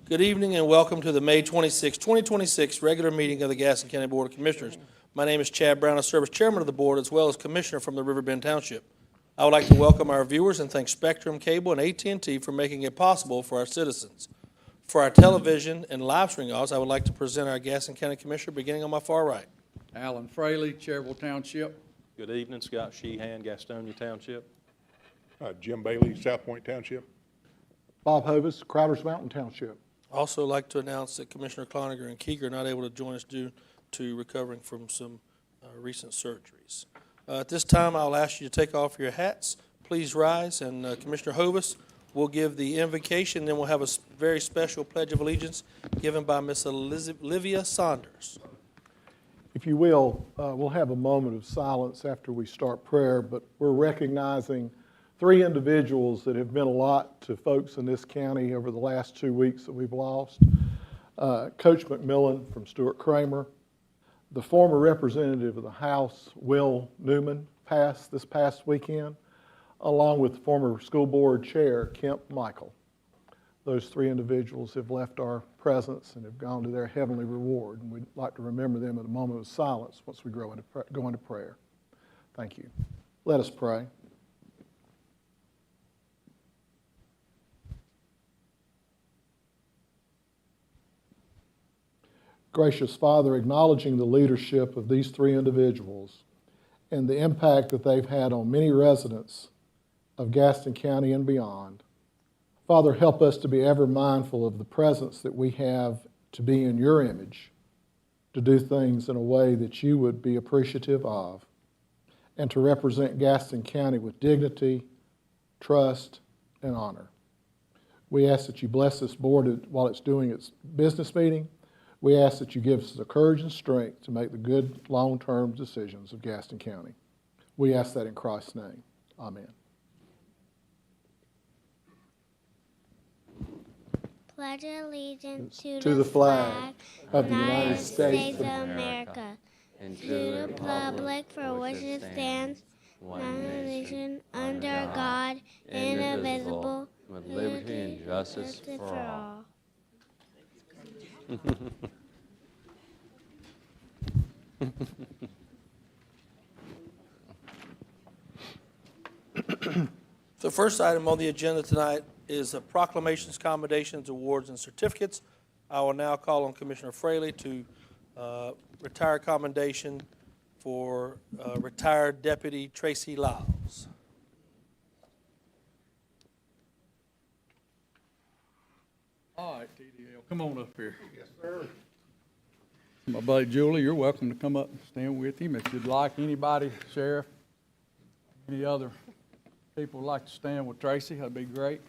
Good evening and welcome to the May 26, 2026 regular meeting of the Gaston County Board of Commissioners. My name is Chad Brown. I serve as chairman of the board as well as commissioner from the Riverbend Township. I would like to welcome our viewers and thank Spectrum Cable and AT&T for making it possible for our citizens. For our television and live streaming audience, I would like to present our Gaston County Commissioner beginning on my far right. Alan Fraley, Cherville Township. Good evening, Scott Sheehan, Gastonia Township. Jim Bailey, South Point Township. Bob Hovis, Crowders Mountain Township. Also like to announce that Commissioner Cloninger and Keeger are not able to join us due to recovering from some recent surgeries. At this time, I'll ask you to take off your hats. Please rise, and Commissioner Hovis will give the invocation, then we'll have a very special Pledge of Allegiance given by Miss Olivia Saunders. If you will, we'll have a moment of silence after we start prayer, but we're recognizing three individuals that have meant a lot to folks in this county over the last 2 weeks that we've lost. Coach McMillan from Stuart Kramer, the former representative of the House, Will Newman, passed this past weekend, along with the former school board chair, Kemp Michael. Those three individuals have left our presence and have gone to their heavenly reward, and we'd like to remember them in a moment of silence once we go into prayer. Thank you. Let us pray. Gracious Father, acknowledging the leadership of these three individuals and the impact that they've had on many residents of Gaston County and beyond, Father, help us to be ever mindful of the presence that we have to be in your image, to do things in a way that you would be appreciative of, and to represent Gaston County with dignity, trust, and honor. We ask that you bless this board while it's doing its business meeting. We ask that you give us the courage and strength to make the good long-term decisions of Gaston County. We ask that in Christ's name. Amen. Pledge allegiance to the flag of the United States of America, and to the republic for which it stands, one nation, under God, indivisible, with liberty and justice for all. The first item on the agenda tonight is proclamations, commendations, awards, and certificates. I will now call on Commissioner Fraley to retire a commendation for retired Deputy Tracy Lyles. All right, TDL, come on up here. Yes, sir. My buddy Julie, you're welcome to come up and stand with him. If you'd like, anybody, Sheriff, any other people would like to stand with Tracy, that'd be great.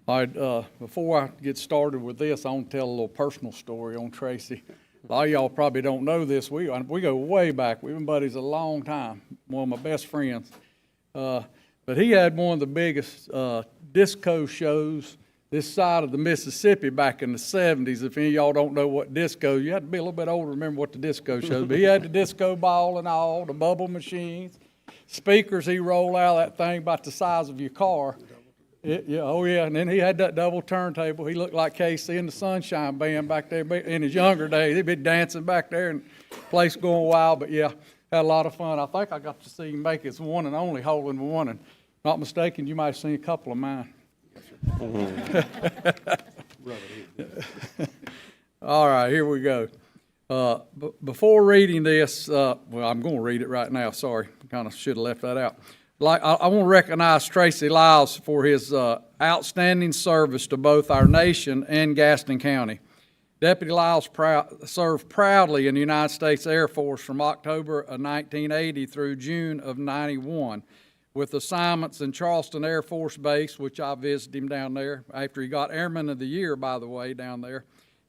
All right, before I get started with this, I want to tell a little personal story on Tracy. A lot of y'all probably don't know this. We go way back. We've been buddies a long time, one of my best friends. But he had one of the biggest disco shows this side of the Mississippi back in the 70s. If any of y'all don't know what disco, you have to be a little bit older to remember what the disco shows. But he had the disco ball and all, the bubble machines, speakers he rolled out of that thing about the size of your car. And then he had that double turntable. He looked like Casey in the Sunshine Band back there in his younger days. He'd be dancing back there and the place going wild. But yeah, had a lot of fun. I think I got to see him make his one and only hole in one. And not mistaken, you might have seen a couple of mine. All right, here we go. Before reading this, well, I'm going to read it right now. Sorry, kind of should have left that out. I want to recognize Tracy Lyles for his outstanding service to both our nation and Gaston County. Deputy Lyles served proudly in the United States Air Force from October of 1980 through June of 91, with assignments in Charleston Air Force Base, which I visited him down there after he got Airman of the Year, by the way, down there,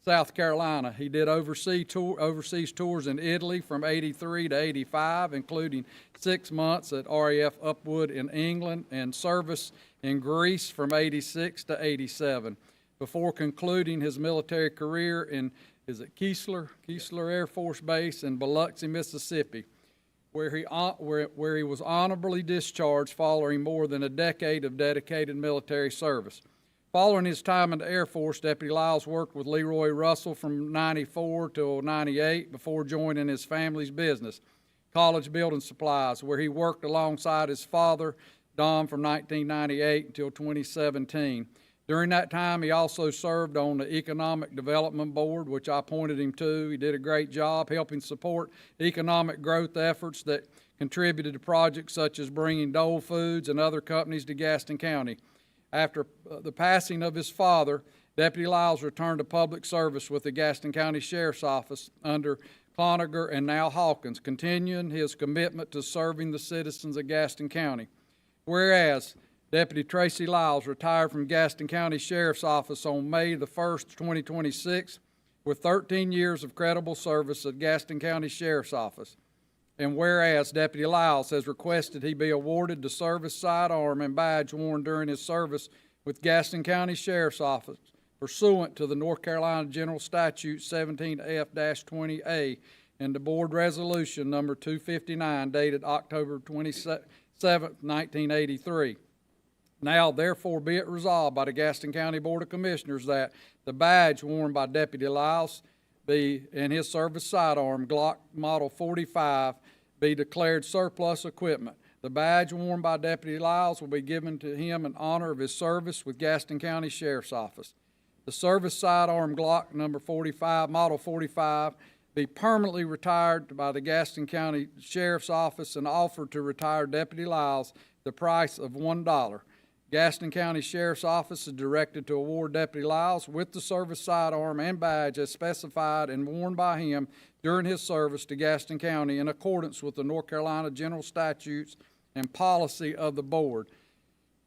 South Carolina. He did overseas tours in Italy from 83 to 85, including 6 months at RAF Upwood in England, and service in Greece from 86 to 87, before concluding his military career in, Keesler Air Force Base in Biloxi, Mississippi, where he was honorably discharged following more than a decade of dedicated military service. Following his time in the Air Force, Deputy Lyles worked with Leroy Russell from 94 till 98 before joining his family's business, College Building Supplies, where he worked alongside his father, Don, from 1998 until 2017. During that time, he also served on the Economic Development Board, which I appointed him to. He did a great job helping support economic growth efforts that contributed to projects such as bringing Dole Foods and other companies to Gaston County. After the passing of his father, Deputy Lyles returned to public service with the Gaston County Sheriff's Office under Cloninger and now Hawkins, continuing his commitment to serving the citizens of Gaston County. Whereas Deputy Tracy Lyles retired from Gaston County Sheriff's Office on May the 1st, 2026, with 13 years of credible service at Gaston County Sheriff's Office. And whereas Deputy Lyles has requested he be awarded the service sidearm and badge worn during his service with Gaston County Sheriff's Office pursuant to the North Carolina General Statute 17F-20A and the Board Resolution number 259 dated October 27, 1983. Now, therefore, be it resolved by the Gaston County Board of Commissioners that the badge worn by Deputy Lyles be, in his service sidearm, Glock Model 45, be declared surplus equipment. The badge worn by Deputy Lyles will be given to him in honor of his service with Gaston County Sheriff's Office. The service sidearm Glock number 45, Model 45, be permanently retired by the Gaston County Sheriff's Office and offered to retire Deputy Lyles the price of $1. Gaston County Sheriff's Office is directed to award Deputy Lyles with the service sidearm and badge as specified and worn by him during his service to Gaston County in accordance with the North Carolina General Statutes and policy of the Board.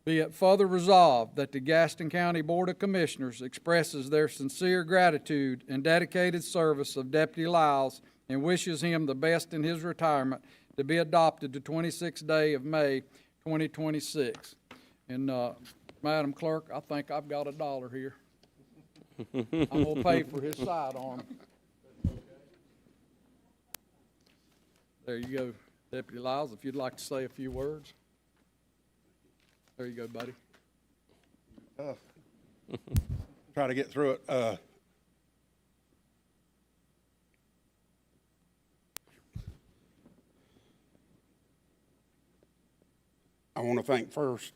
Be it further resolved that the Gaston County Board of Commissioners expresses their sincere gratitude and dedicated service of Deputy Lyles and wishes him the best in his retirement, to be adopted the 26th day of May, 2026. And, Madam Clerk, I think I've got $1 here. I'm gonna pay for his sidearm. There you go, Deputy Lyles, if you'd like to say a few words. There you go, buddy. Try to get through it. I want to thank first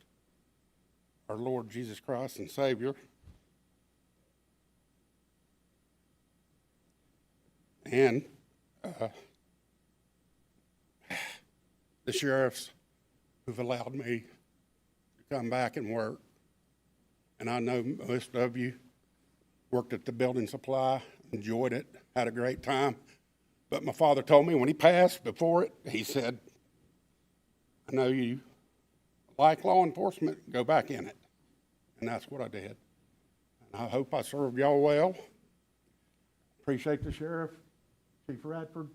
our Lord Jesus Christ and Savior, and the sheriffs who've allowed me to come back and work. And I know most of you worked at the building supply, enjoyed it, had a great time. But my father told me when he passed, before it, he said, I know you like law enforcement, go back in it. And that's what I did. And I hope I served y'all well. Appreciate the sheriff, Chief Radford,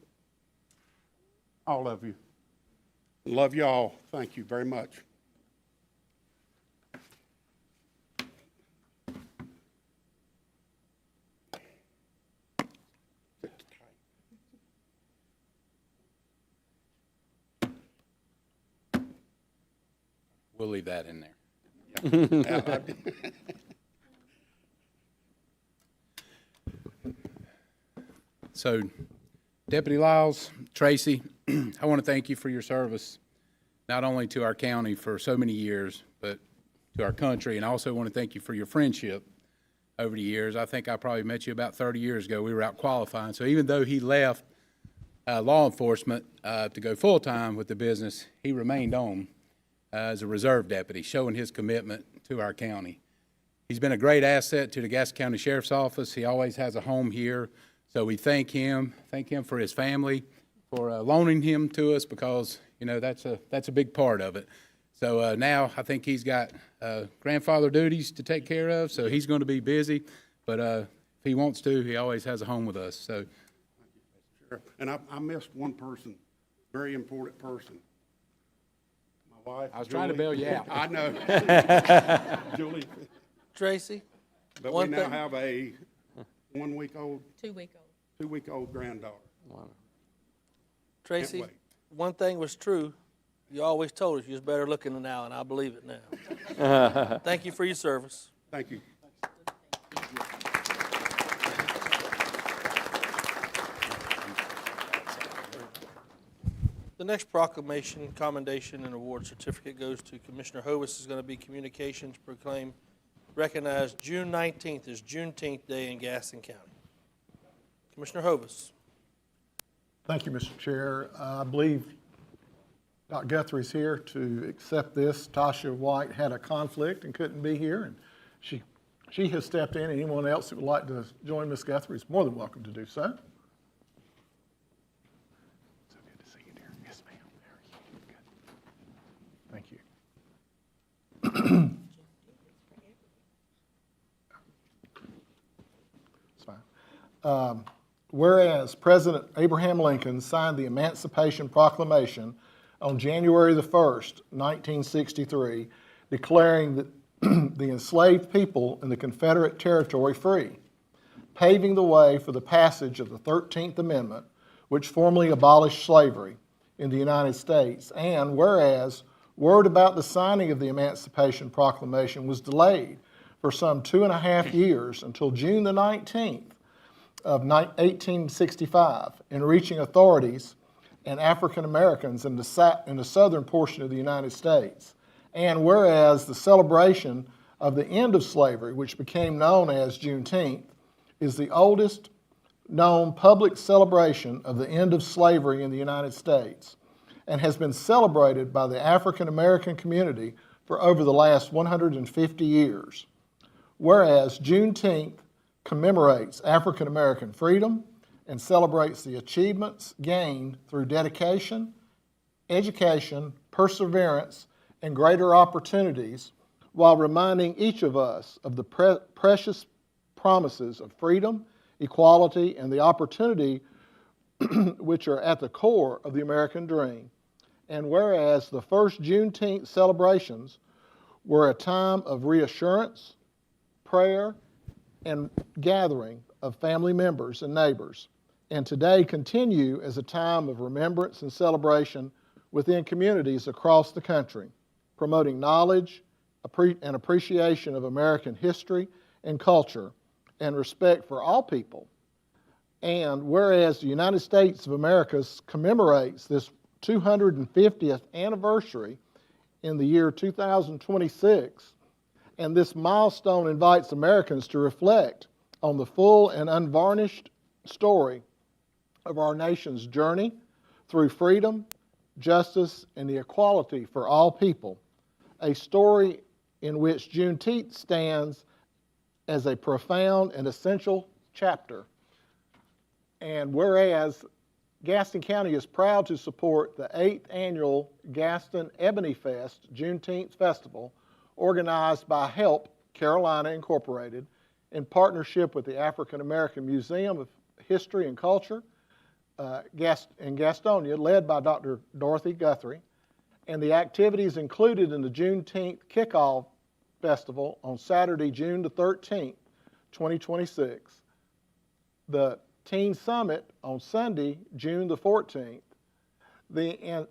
all of you. Love y'all. Thank you very much. We'll leave that in there. So, Deputy Lyles, Tracy, I want to thank you for your service, not only to our county for so many years, but to our country. And I also want to thank you for your friendship over the years. I think I probably met you about 30 years ago. We were out qualifying. So even though he left law enforcement to go full-time with the business, he remained on as a reserve deputy, showing his commitment to our county. He's been a great asset to the Gaston County Sheriff's Office. He always has a home here. So we thank him for his family, for loaning him to us, because, you know, that's a big part of it. So now I think he's got grandfather duties to take care of, so he's going to be busy. But if he wants to, he always has a home with us. So, And I missed one person, very important person. My wife, I was trying to bail you out. I know. Julie. Tracy? But One we now thing- have a 1-week-old, 2-week-old. 2-week-old granddaughter. Tracy, wait. one thing was true. You always told us you was better looking than now, and I believe it now. Thank you for your service. Thank you. The next proclamation, commendation, and award certificate goes to Commissioner Hovis. Is going to be communications proclaim recognized June 19th is Juneteenth Day in Gaston County. Commissioner Hovis. Thank you, Mr. Chair. I believe Dr. Guthrie's here to accept this. Tasha White had a conflict and couldn't be here, and she has stepped in. Anyone else that would like to join Ms. Guthrie is more than welcome to do so. So good to see you, dear. Yes, ma'am. There you go. Good. Thank you. It's fine. Whereas President Abraham Lincoln signed the Emancipation Proclamation on January the 1st, 1963, declaring that the enslaved people in the Confederate territory free, paving the way for the passage of the 13th Amendment, which formally abolished slavery in the United States. And whereas word about the signing of the Emancipation Proclamation was delayed for some 2.5 years until June the 19th of 1865 in reaching authorities and African Americans in the southern portion of the United States. And whereas the celebration of the end of slavery, which became known as Juneteenth, is the oldest known public celebration of the end of slavery in the United States and has been celebrated by the African American community for over the last 150 years. Whereas Juneteenth commemorates African American freedom and celebrates the achievements gained through dedication, education, perseverance, and greater opportunities, while reminding each of us of the precious promises of freedom, equality, and the opportunity which are at the core of the American dream. And whereas the first Juneteenth celebrations were a time of reassurance, prayer, and gathering of family members and neighbors, and today continue as a time of remembrance and celebration within communities across the country, promoting knowledge and appreciation of American history and culture and respect for all people. And whereas the United States of America commemorates this 250th anniversary in the year 2026, and this milestone invites Americans to reflect on the full and unvarnished story of our nation's journey through freedom, justice, and the equality for all people, a story in which Juneteenth stands as a profound and essential chapter. And whereas Gaston County is proud to support the 8th annual Gaston Ebony Fest Juneteenth Festival, organized by Help Carolina Incorporated in partnership with the African American Museum of History and Culture in Gastonia, led by Dr. Dorothy Guthrie, and the activities included in the Juneteenth Kickoff Festival on Saturday, June the 13th, 2026, the Teen Summit on Sunday, June the 14th, the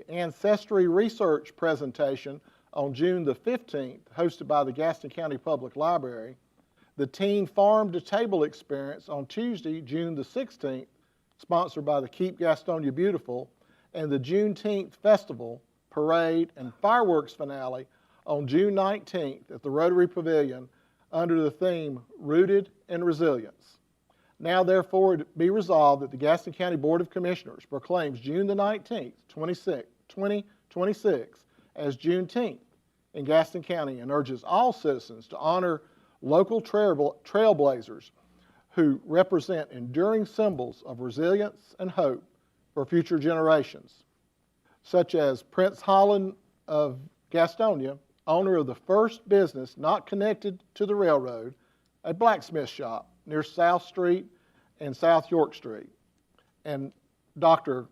Ancestry Research Presentation on June the 15th, hosted by the Gaston County Public Library, the Teen Farm to Table Experience on Tuesday, June the 16th, sponsored by the Keep Gastonia Beautiful, and the Juneteenth Festival, Parade, and Fireworks Finale on June 19th at the Rotary Pavilion under the theme Rooted in Resilience. Now therefore be resolved that the Gaston County Board of Commissioners proclaims June the 19th, 2026 as Juneteenth in Gaston County and urges all citizens to honor local trailblazers who represent enduring symbols of resilience and hope for future generations, such as Prince Holland of Gastonia, owner of the first business not connected to the railroad, a blacksmith shop near South Street and South York Street, and Dr.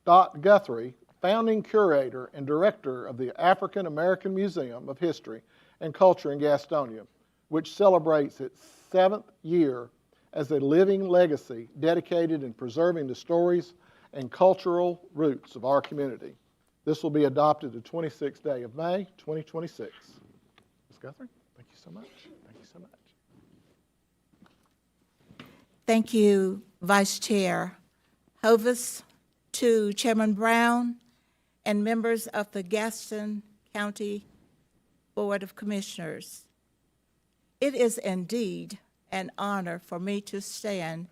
Dot Guthrie, founding curator and director of the African American Museum of History and Culture in Gastonia, which celebrates its 7th year as a living legacy dedicated in preserving the stories and cultural roots of our community. This will be adopted the 26th day of May, 2026. Ms. Guthrie, thank you so much. Thank you so much. Thank you, Vice Chair Hovis, to Chairman Brown, and members of the Gaston County Board of Commissioners. It is indeed an honor for me to stand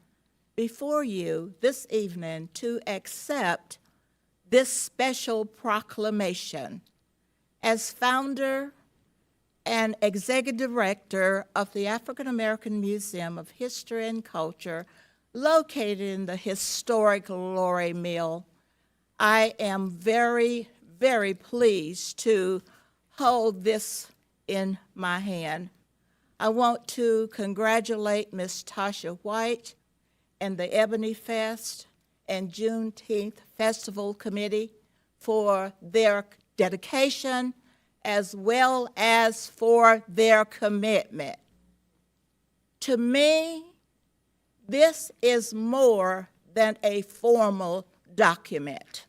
before you this evening to accept this special proclamation as founder and executive director of the African American Museum of History and Culture, located in the historic Lorry Mill. I am very, very pleased to hold this in my hand. I want to congratulate Ms. Tasha White and the Ebony Fest and Juneteenth Festival Committee for their dedication as well as for their commitment. To me, this is more than a formal document.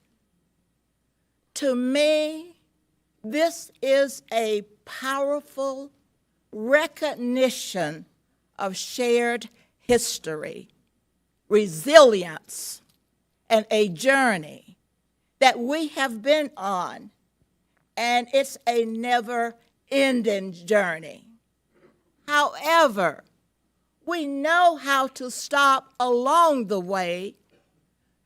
To me, this is a powerful recognition of shared history, resilience, and a journey that we have been on, and it's a never-ending journey. However, we know how to stop along the way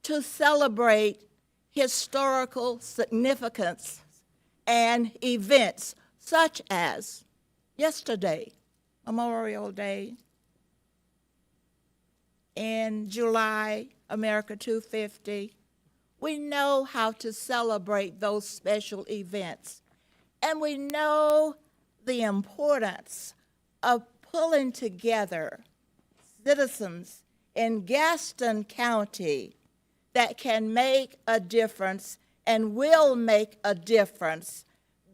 to celebrate historical significance and events such as yesterday, Memorial Day, in July, America 250. We know how to celebrate those special events, and we know the importance of pulling together citizens in Gaston County that can make a difference and will make a difference,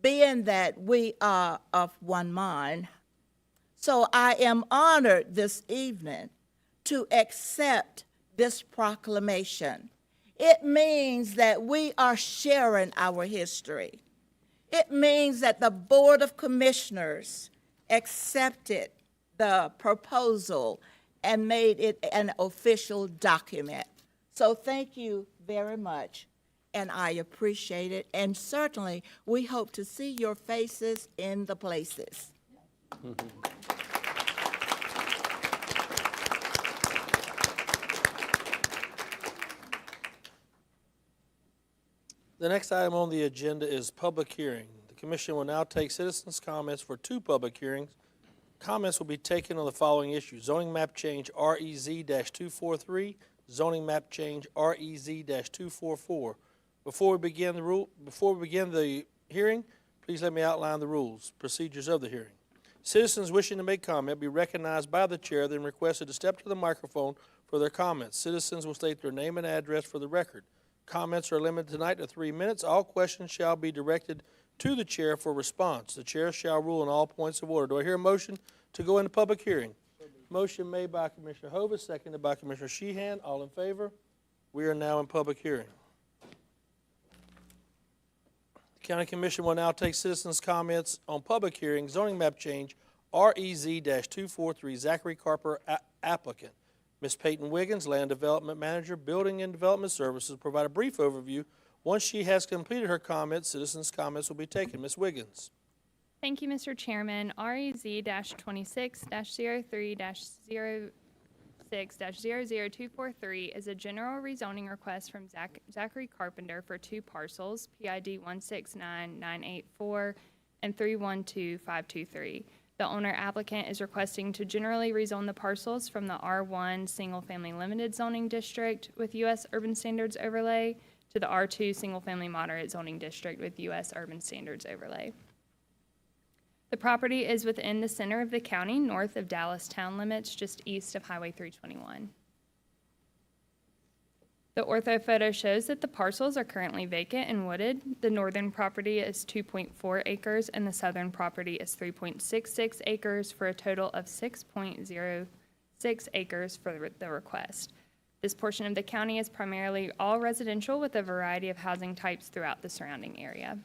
being that we are of one mind. So I am honored this evening to accept this proclamation. It means that we are sharing our history. It means that the Board of Commissioners accepted the proposal and made it an official document. So thank you very much, and I appreciate it. And certainly, we hope to see your faces in the places. The next item on the agenda is public hearing. The commission will now take citizens' comments for 2 public hearings. Comments will be taken on the following issues: zoning map change REZ-243, zoning map change REZ-244. Before we begin the hearing, please let me outline the rules, procedures of the hearing. Citizens wishing to make comment be recognized by the chair, then requested to step to the microphone for their comments. Citizens will state their name and address for the record. Comments are limited tonight to 3 minutes. All questions shall be directed to the chair for response. The chair shall rule on all points of order. Do I hear a motion to go into public hearing? Motion made by Commissioner Hovis, seconded by Commissioner Sheehan. All in favor? We are now in public hearing. The County Commission will now take citizens' comments on public hearing, zoning map change REZ-243, Zachary Carper applicant. Ms. Peyton Wiggins, Land Development Manager, Building and Development Services, will provide a brief overview. Once she has completed her comments, citizens' comments will be taken. Ms. Wiggins. Thank you, Mr. Chairman. REZ-26-03-06-00243 is a general rezoning request from Zachary Carpenter for 2 parcels, PID 169984 and 312523. The owner applicant is requesting to generally rezone the parcels from the R1 Single Family Limited Zoning District with U.S. Urban Standards Overlay to the R2 Single Family Moderate Zoning District with U.S. Urban Standards Overlay. The property is within the center of the county, north of Dallas town limits, just east of Highway 321. The ortho photo shows that the parcels are currently vacant and wooded. The northern property is 2.4 acres and the southern property is 3.66 acres for a total of 6.06 acres for the request. This portion of the county is primarily all residential with a variety of housing types throughout the surrounding area.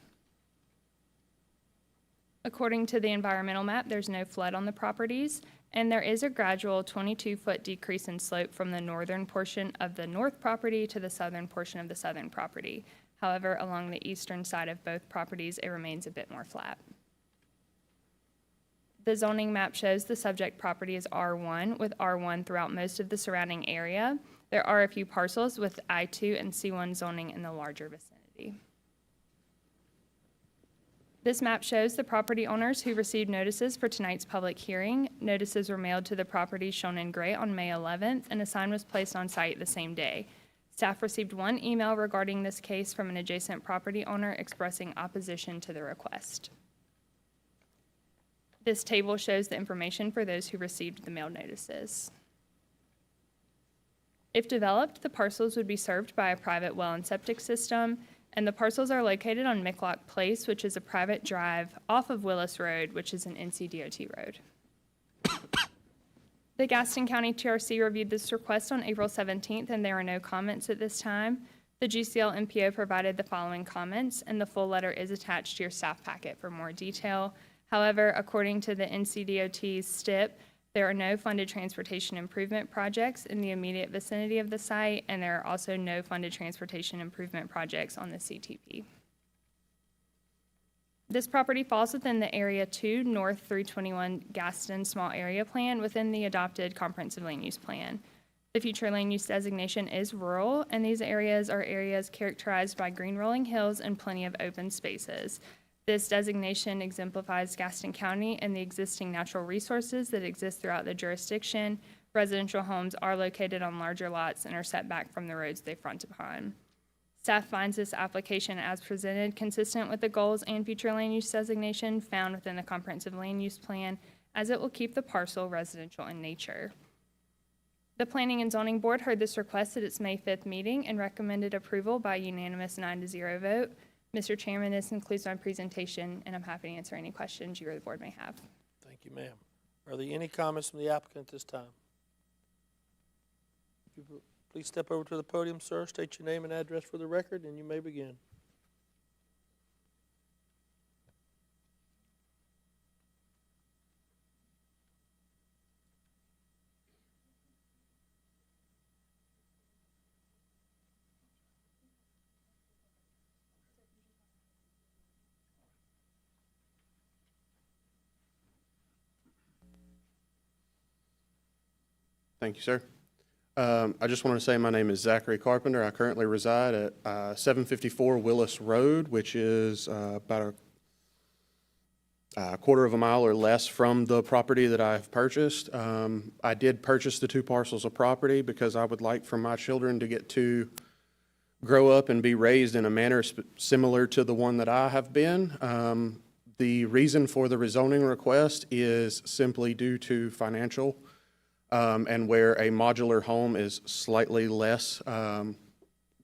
According to the environmental map, there's no flood on the properties, and there is a gradual 22-foot decrease in slope from the northern portion of the north property to the southern portion of the southern property. However, along the eastern side of both properties, it remains a bit more flat. The zoning map shows the subject property is R1, with R1 throughout most of the surrounding area. There are a few parcels with I2 and C1 zoning in the larger vicinity. This map shows the property owners who received notices for tonight's public hearing. Notices were mailed to the properties shown in gray on May 11th, and a sign was placed on site the same day. Staff received one email regarding this case from an adjacent property owner expressing opposition to the request. This table shows the information for those who received the mail notices. If developed, the parcels would be served by a private well and septic system, and the parcels are located on Micklock Place, which is a private drive off of Willis Road, which is an NCDOT road. The Gaston County TRC reviewed this request on April 17th, and there are no comments at this time. The GCL MPO provided the following comments, and the full letter is attached to your staff packet for more detail. However, according to the NCDOT's STIP, there are no funded transportation improvement projects in the immediate vicinity of the site, and there are also no funded transportation improvement projects on the CTP. This property falls within the Area 2 North 321 Gaston Small Area Plan within the adopted Comprehensive Land Use Plan. The future land use designation is rural, and these areas are areas characterized by green rolling hills and plenty of open spaces. This designation exemplifies Gaston County and the existing natural resources that exist throughout the jurisdiction. Residential homes are located on larger lots and are set back from the roads they front upon. Staff finds this application as presented consistent with the goals and future land use designation found within the Comprehensive Land Use Plan, as it will keep the parcel residential in nature. The Planning and Zoning Board heard this request at its May 5th meeting and recommended approval by unanimous 9-0 vote. Mr. Chairman, this concludes my presentation, and I'm happy to answer any questions you or the board may have. Thank you, ma'am. Are there any comments from the applicant at this time? If you please step over to the podium, sir. State your name and address for the record, and you may begin. Thank you, sir. I just wanted to say my name is Zachary Carpenter. I currently reside at 754 Willis Road, which is about a quarter of a mile or less from the property that I've purchased. I did purchase the 2 parcels of property because I would like for my children to get to grow up and be raised in a manner similar to the one that I have been. The reason for the rezoning request is simply due to financial and where a modular home is slightly less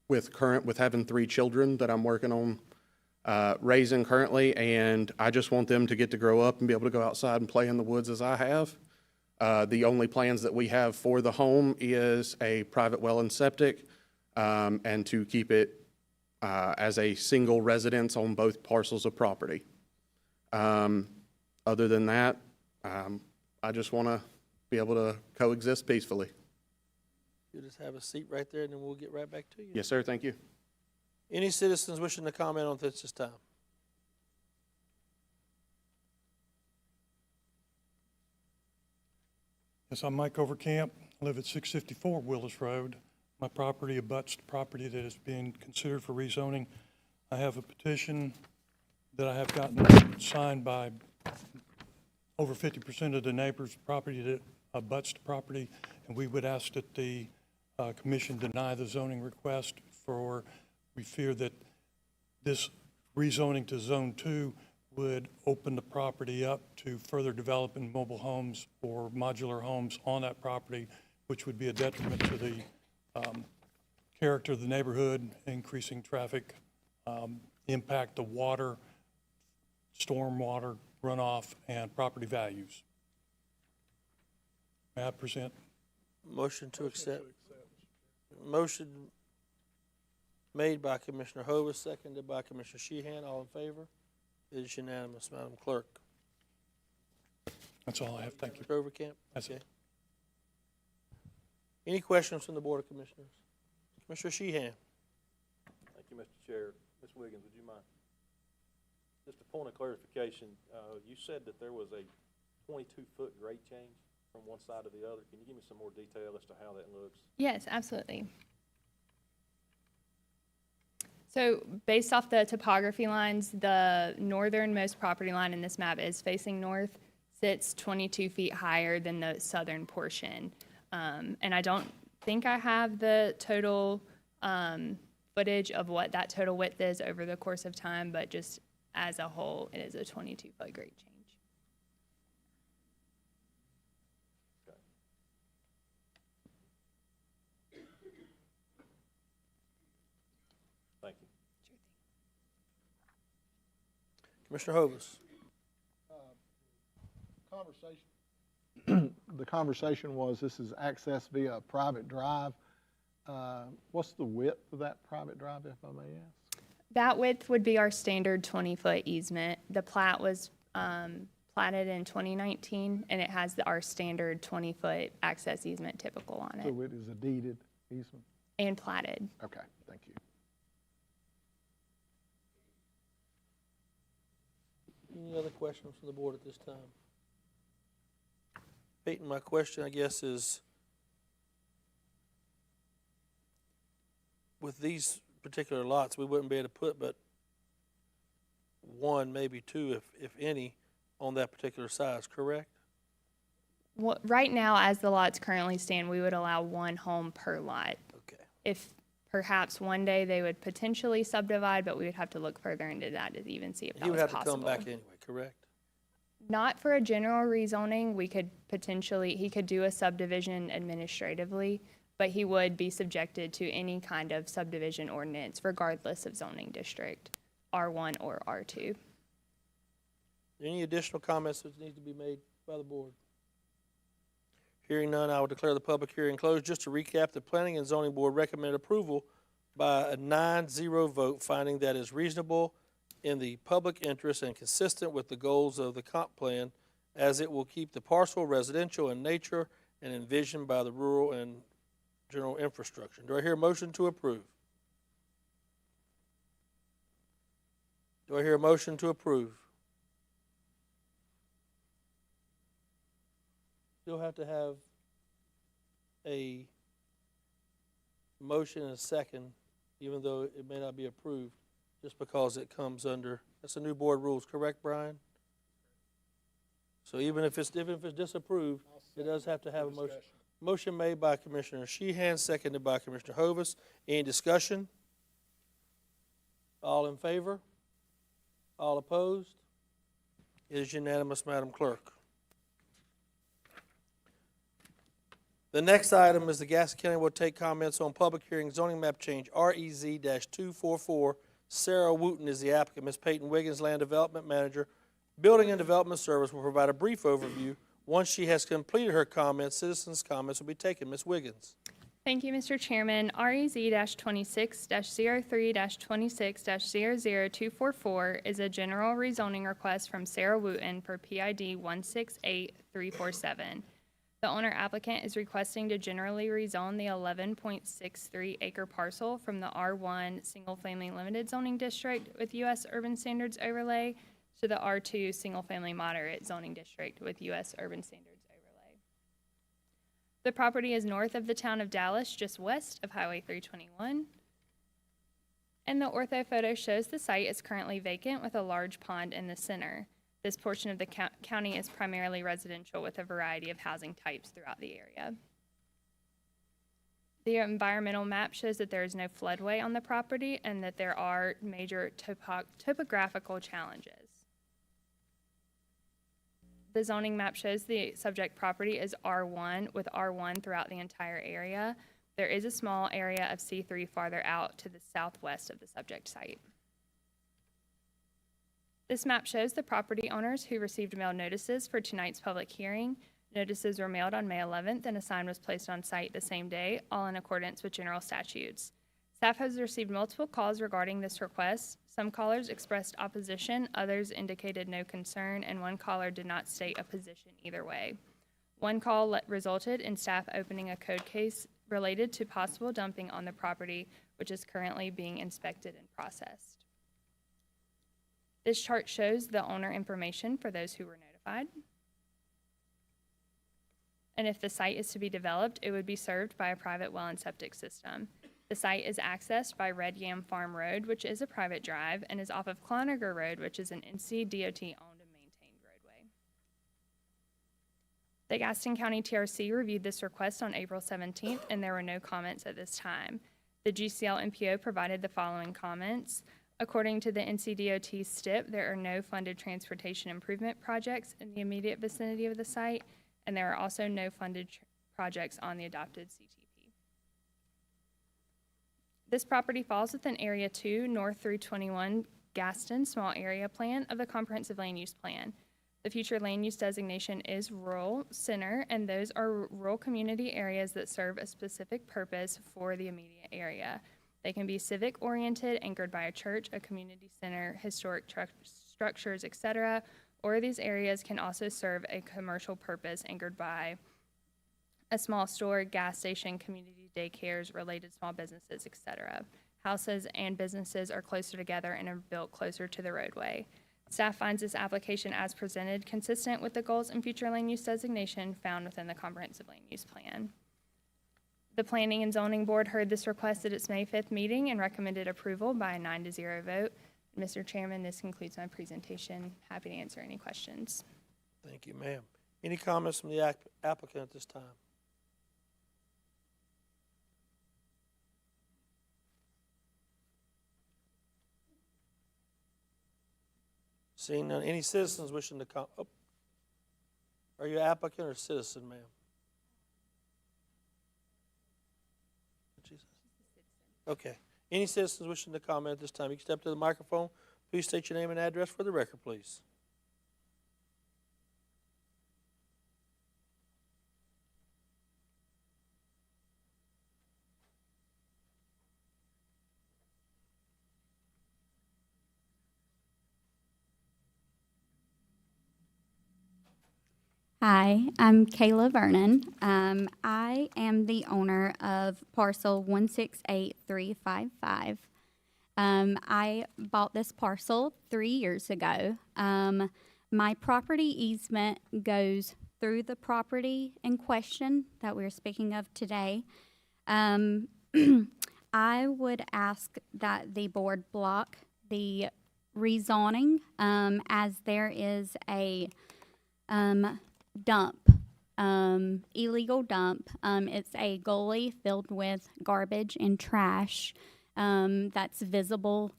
with having 3 children that I'm working on raising currently, and I just want them to get to grow up and be able to go outside and play in the woods as I have. The only plans that we have for the home is a private well and septic, and to keep it as a single residence on both parcels of property. Other than that, I just want to be able to coexist peacefully. You just have a seat right there, and then we'll get right back to you. Yes, sir. Thank you. Any citizens wishing to comment on this time? Yes, I'm Mike Overcamp. I live at 654 Willis Road. My property abuts the property that is being considered for rezoning. I have a petition that I have gotten signed by over 50% of the neighbors' property that abuts the property, and we would ask that the commission deny the zoning request for, we fear that this rezoning to Zone 2 would open the property up to further developing mobile homes or modular homes on that property, which would be a detriment to the character of the neighborhood, increasing traffic, impact the water, stormwater runoff, and property values. May I present? Motion to accept. Motion made by Commissioner Hovis, seconded by Commissioner Sheehan. All in favor? It is unanimous, Madam Clerk. That's all I have. Thank you. Mr. Overcamp? That's it. Okay. Any questions from the Board of Commissioners? Commissioner Sheehan? Thank you, Mr. Chair. Ms. Wiggins, would you mind? Just a point of clarification, you said that there was a 22-foot grade change from one side to the other. Can you give me some more detail as to how that looks? Yes, absolutely. So based off the topography lines, the northernmost property line in this map is facing north, sits 22 feet higher than the southern portion. And I don't think I have the total footage of what that total width is over the course of time, but just as a whole, it is a 22-foot grade change. Thank you. Commissioner Hovis? The conversation was this is access via a private drive. What's the width of that private drive, if I may ask? That width would be our standard 20-foot easement. The plat was platted in 2019, and it has our standard 20-foot access easement typical on it, So it is a deeded easement? and platted. Okay, thank you. Any other questions from the board at this time? Peyton, my question, I guess, is with these particular lots, we wouldn't be able to put but one, maybe two, if any, on that particular size, correct? Well, right now, as the lots currently stand, we would allow one home per lot. Okay. If perhaps one day they would potentially subdivide, but we would have to look further into that to even see if that He would was have to come possible. back anyway, correct? Not for a general rezoning. We could potentially, he could do a subdivision administratively, but he would be subjected to any kind of subdivision ordinance regardless of zoning district, R1 or R2. Any additional comments that need to be made by the board? Hearing none, I will declare the public hearing closed. Just to recap, the Planning and Zoning Board recommended approval by a 9-0 vote, finding that is reasonable in the public interest and consistent with the goals of the comp plan, as it will keep the parcel residential in nature and envisioned by the rural and general infrastructure. Do I hear a motion to approve? Do I hear a motion to approve? Still have to have a motion and a second, even though it may not be approved, just because it comes under, that's the new board rules, correct, Brian? So even if it's disapproved, it does have to have a motion. Motion made by Commissioner Sheehan, seconded by Commissioner Hovis. Any discussion? All in favor? All opposed? It is unanimous, Madam Clerk. The next item is the Gaston County will take comments on public hearing zoning map change REZ-244. Sarah Wooten is the applicant. Ms. Peyton Wiggins, Land Development Manager, Building and Development Service, will provide a brief overview. Once she has completed her comments, citizens' comments will be taken. Ms. Wiggins. Thank you, Mr. Chairman. REZ-26-06-03-26-00244 is a general rezoning request from Sarah Wooten for PID 168347. The owner applicant is requesting to generally rezone the 11.63 acre parcel from the R1 Single Family Limited Zoning District with U.S. Urban Standards Overlay to the R2 Single Family Moderate Zoning District with U.S. Urban Standards Overlay. The property is north of the town of Dallas, just west of Highway 321. And the ortho photo shows the site is currently vacant with a large pond in the center. This portion of the county is primarily residential with a variety of housing types throughout the area. The environmental map shows that there is no floodway on the property and that there are major topographical challenges. The zoning map shows the subject property is R1 with R1 throughout the entire area. There is a small area of C3 farther out to the southwest of the subject site. This map shows the property owners who received mail notices for tonight's public hearing. Notices were mailed on May 11th, and a sign was placed on site the same day, all in accordance with general statutes. Staff has received multiple calls regarding this request. Some callers expressed opposition, others indicated no concern, and one caller did not state a position either way. One call resulted in staff opening a code case related to possible dumping on the property, which is currently being inspected and processed. This chart shows the owner information for those who were notified. And if the site is to be developed, it would be served by a private well and septic system. The site is accessed by Red Yam Farm Road, which is a private drive, and is off of Cloninger Road, which is an NCDOT-owned and maintained roadway. The Gaston County TRC reviewed this request on April 17th, and there were no comments at this time. The GCL MPO provided the following comments. According to the NCDOT STIP, there are no funded transportation improvement projects in the immediate vicinity of the site, and there are also no funded projects on the adopted CTP. This property falls within Area 2, North through 21 Gaston Small Area Plan of the Comprehensive Land Use Plan. The future land use designation is rural center, and those are rural community areas that serve a specific purpose for the immediate area. They can be civic-oriented, anchored by a church, a community center, historic structures, etc., or these areas can also serve a commercial purpose anchored by a small store, gas station, community daycares, related small businesses, etc. Houses and businesses are closer together and are built closer to the roadway. Staff finds this application as presented consistent with the goals and future land use designation found within the Comprehensive Land Use Plan. The Planning and Zoning Board heard this request at its May 5th meeting and recommended approval by a 9-0 vote. Mr. Chairman, this concludes my presentation. Happy to answer any questions. Thank you, ma'am. Any comments from the applicant at this time? Seeing none, any citizens wishing to come? Oh. Are you applicant or citizen, ma'am? Jesus. Okay. Any citizens wishing to comment at this time, you can step to the microphone. Please state your name and address for the record, please. Hi, I'm Kayla Vernon. I am the owner of parcel 168355. I bought this parcel 3 years ago. My property easement goes through the property in question that we're speaking of today. I would ask that the board block the rezoning as there is a dump, illegal dump. It's a gully filled with garbage and trash that's visible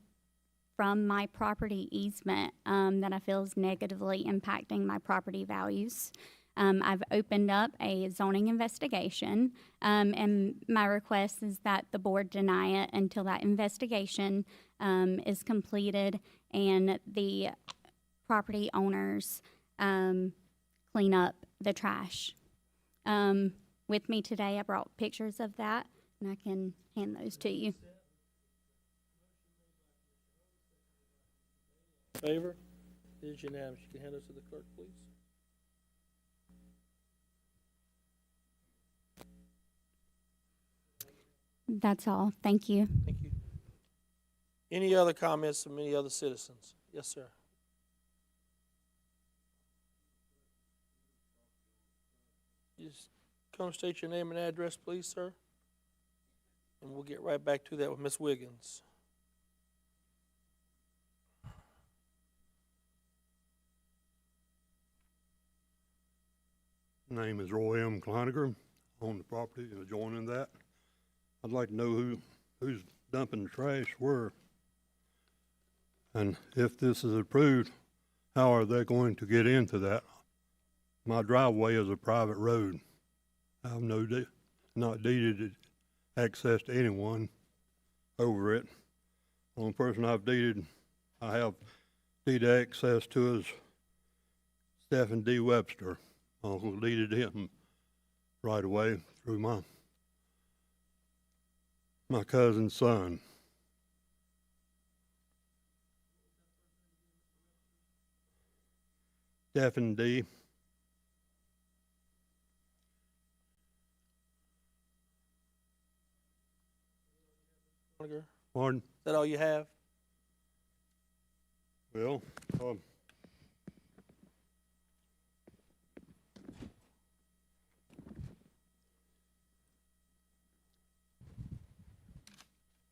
from my property easement that I feel is negatively impacting my property values. I've opened up a zoning investigation, and my request is that the board deny it until that investigation is completed and the property owners clean up the trash. With me today, I brought pictures of that, and I can hand those to you. Favor? It is unanimous. You can hand those to the clerk, please. That's all. Thank you. Thank you. Any other comments from any other citizens? Yes, sir. Just come state your name and address, please, sir. And we'll get right back to that with Ms. Wiggins. Name is Roy M. Kleiniger. Own the property adjoining that. I'd like to know who's dumping the trash where. And if this is approved, how are they going to get into that? My driveway is a private road. I have not deeded access to anyone over it. The only person I have deeded access to is Stephen D. Webster. who deeded him right away through my cousin's son. Stephen D. Is Pardon? that all you have? Well,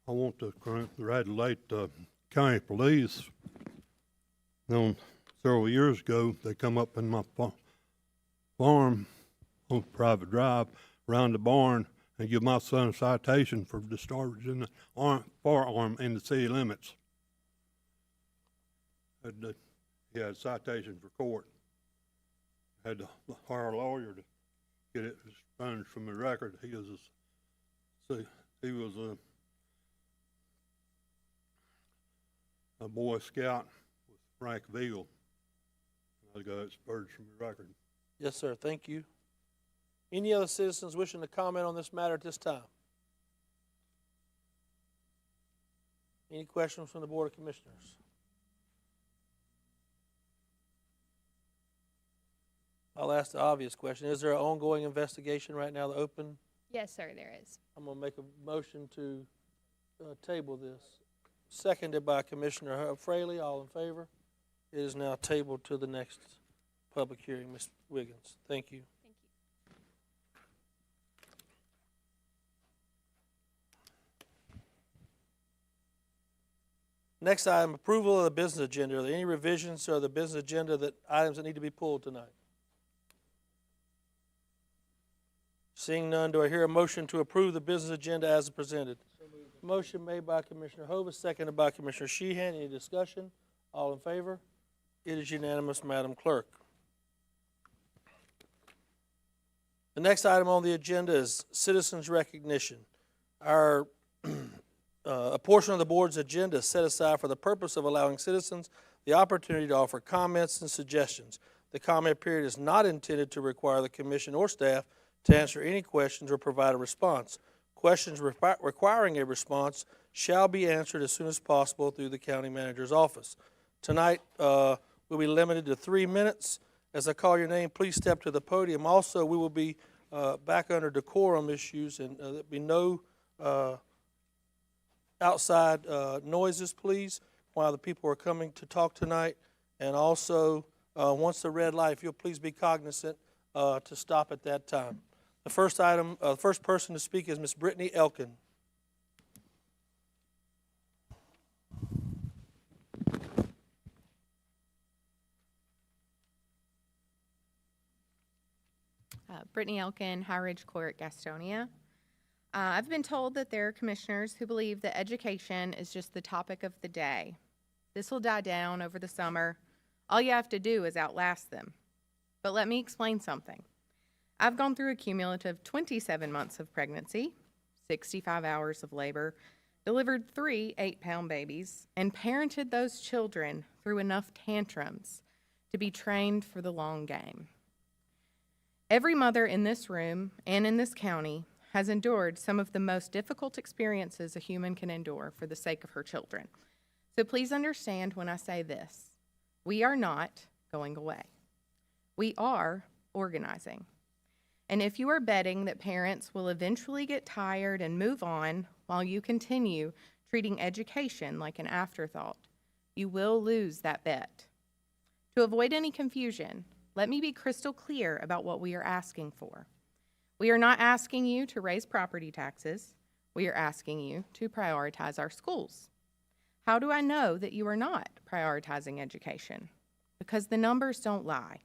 I want to congratulate the county police. Several years ago, they come up in my farm on private drive around the barn and give my son a citation for discharging the firearm in the city limits. He had a citation for court. Had to hire a lawyer to get it expunged from the record. He was a Boy Scout with rank of Eagle. I got it spurred from the record. Yes, sir. Thank you. Any other citizens wishing to comment on this matter at this time? Any questions from the Board of Commissioners? I'll ask the obvious question. Is there an ongoing investigation right now, the open? Yes, sir, there is. I'm going to make a motion to table this. Seconded by Commissioner Fraley. All in favor? It is now tabled to the next public hearing. Ms. Wiggins, thank you. Thank you. Next item, approval of the business agenda. Are there any revisions to the business agenda items that need to be pulled tonight? Seeing none, do I hear a motion to approve the business agenda as presented? Motion made by Commissioner Hovis, seconded by Commissioner Sheehan. Any discussion? All in favor? It is unanimous, Madam Clerk. The next item on the agenda is citizens' recognition. A portion of the board's agenda is set aside for the purpose of allowing citizens the opportunity to offer comments and suggestions. The comment period is not intended to require the commission or staff to answer any questions or provide a response. Questions requiring a response shall be answered as soon as possible through the county manager's office. Tonight, we'll be limited to 3 minutes. As I call your name, please step to the podium. Also, we will be back under decorum issues, and there'll be no outside noises, please, while the people are coming to talk tonight. And also, once the red light, if you'll please be cognizant to stop at that time. The first person to speak is Ms. Brittany Elkin. Brittany Elkin, High Ridge Court, Gastonia. I've been told that there are commissioners who believe that education is just the topic of the day. This will die down over the summer. All you have to do is outlast them. But let me explain something. I've gone through a cumulative 27 months of pregnancy, 65 hours of labor, delivered 3 8-pound babies, and parented those children through enough tantrums to be trained for the long game. Every mother in this room and in this county has endured some of the most difficult experiences a human can endure for the sake of her children. So please understand when I say this. We are not going away. We are organizing. And if you are betting that parents will eventually get tired and move on while you continue treating education like an afterthought, you will lose that bet. To avoid any confusion, let me be crystal clear about what we are asking for. We are not asking you to raise property taxes. We are asking you to prioritize our schools. How do I know that you are not prioritizing education? Because the numbers don't lie.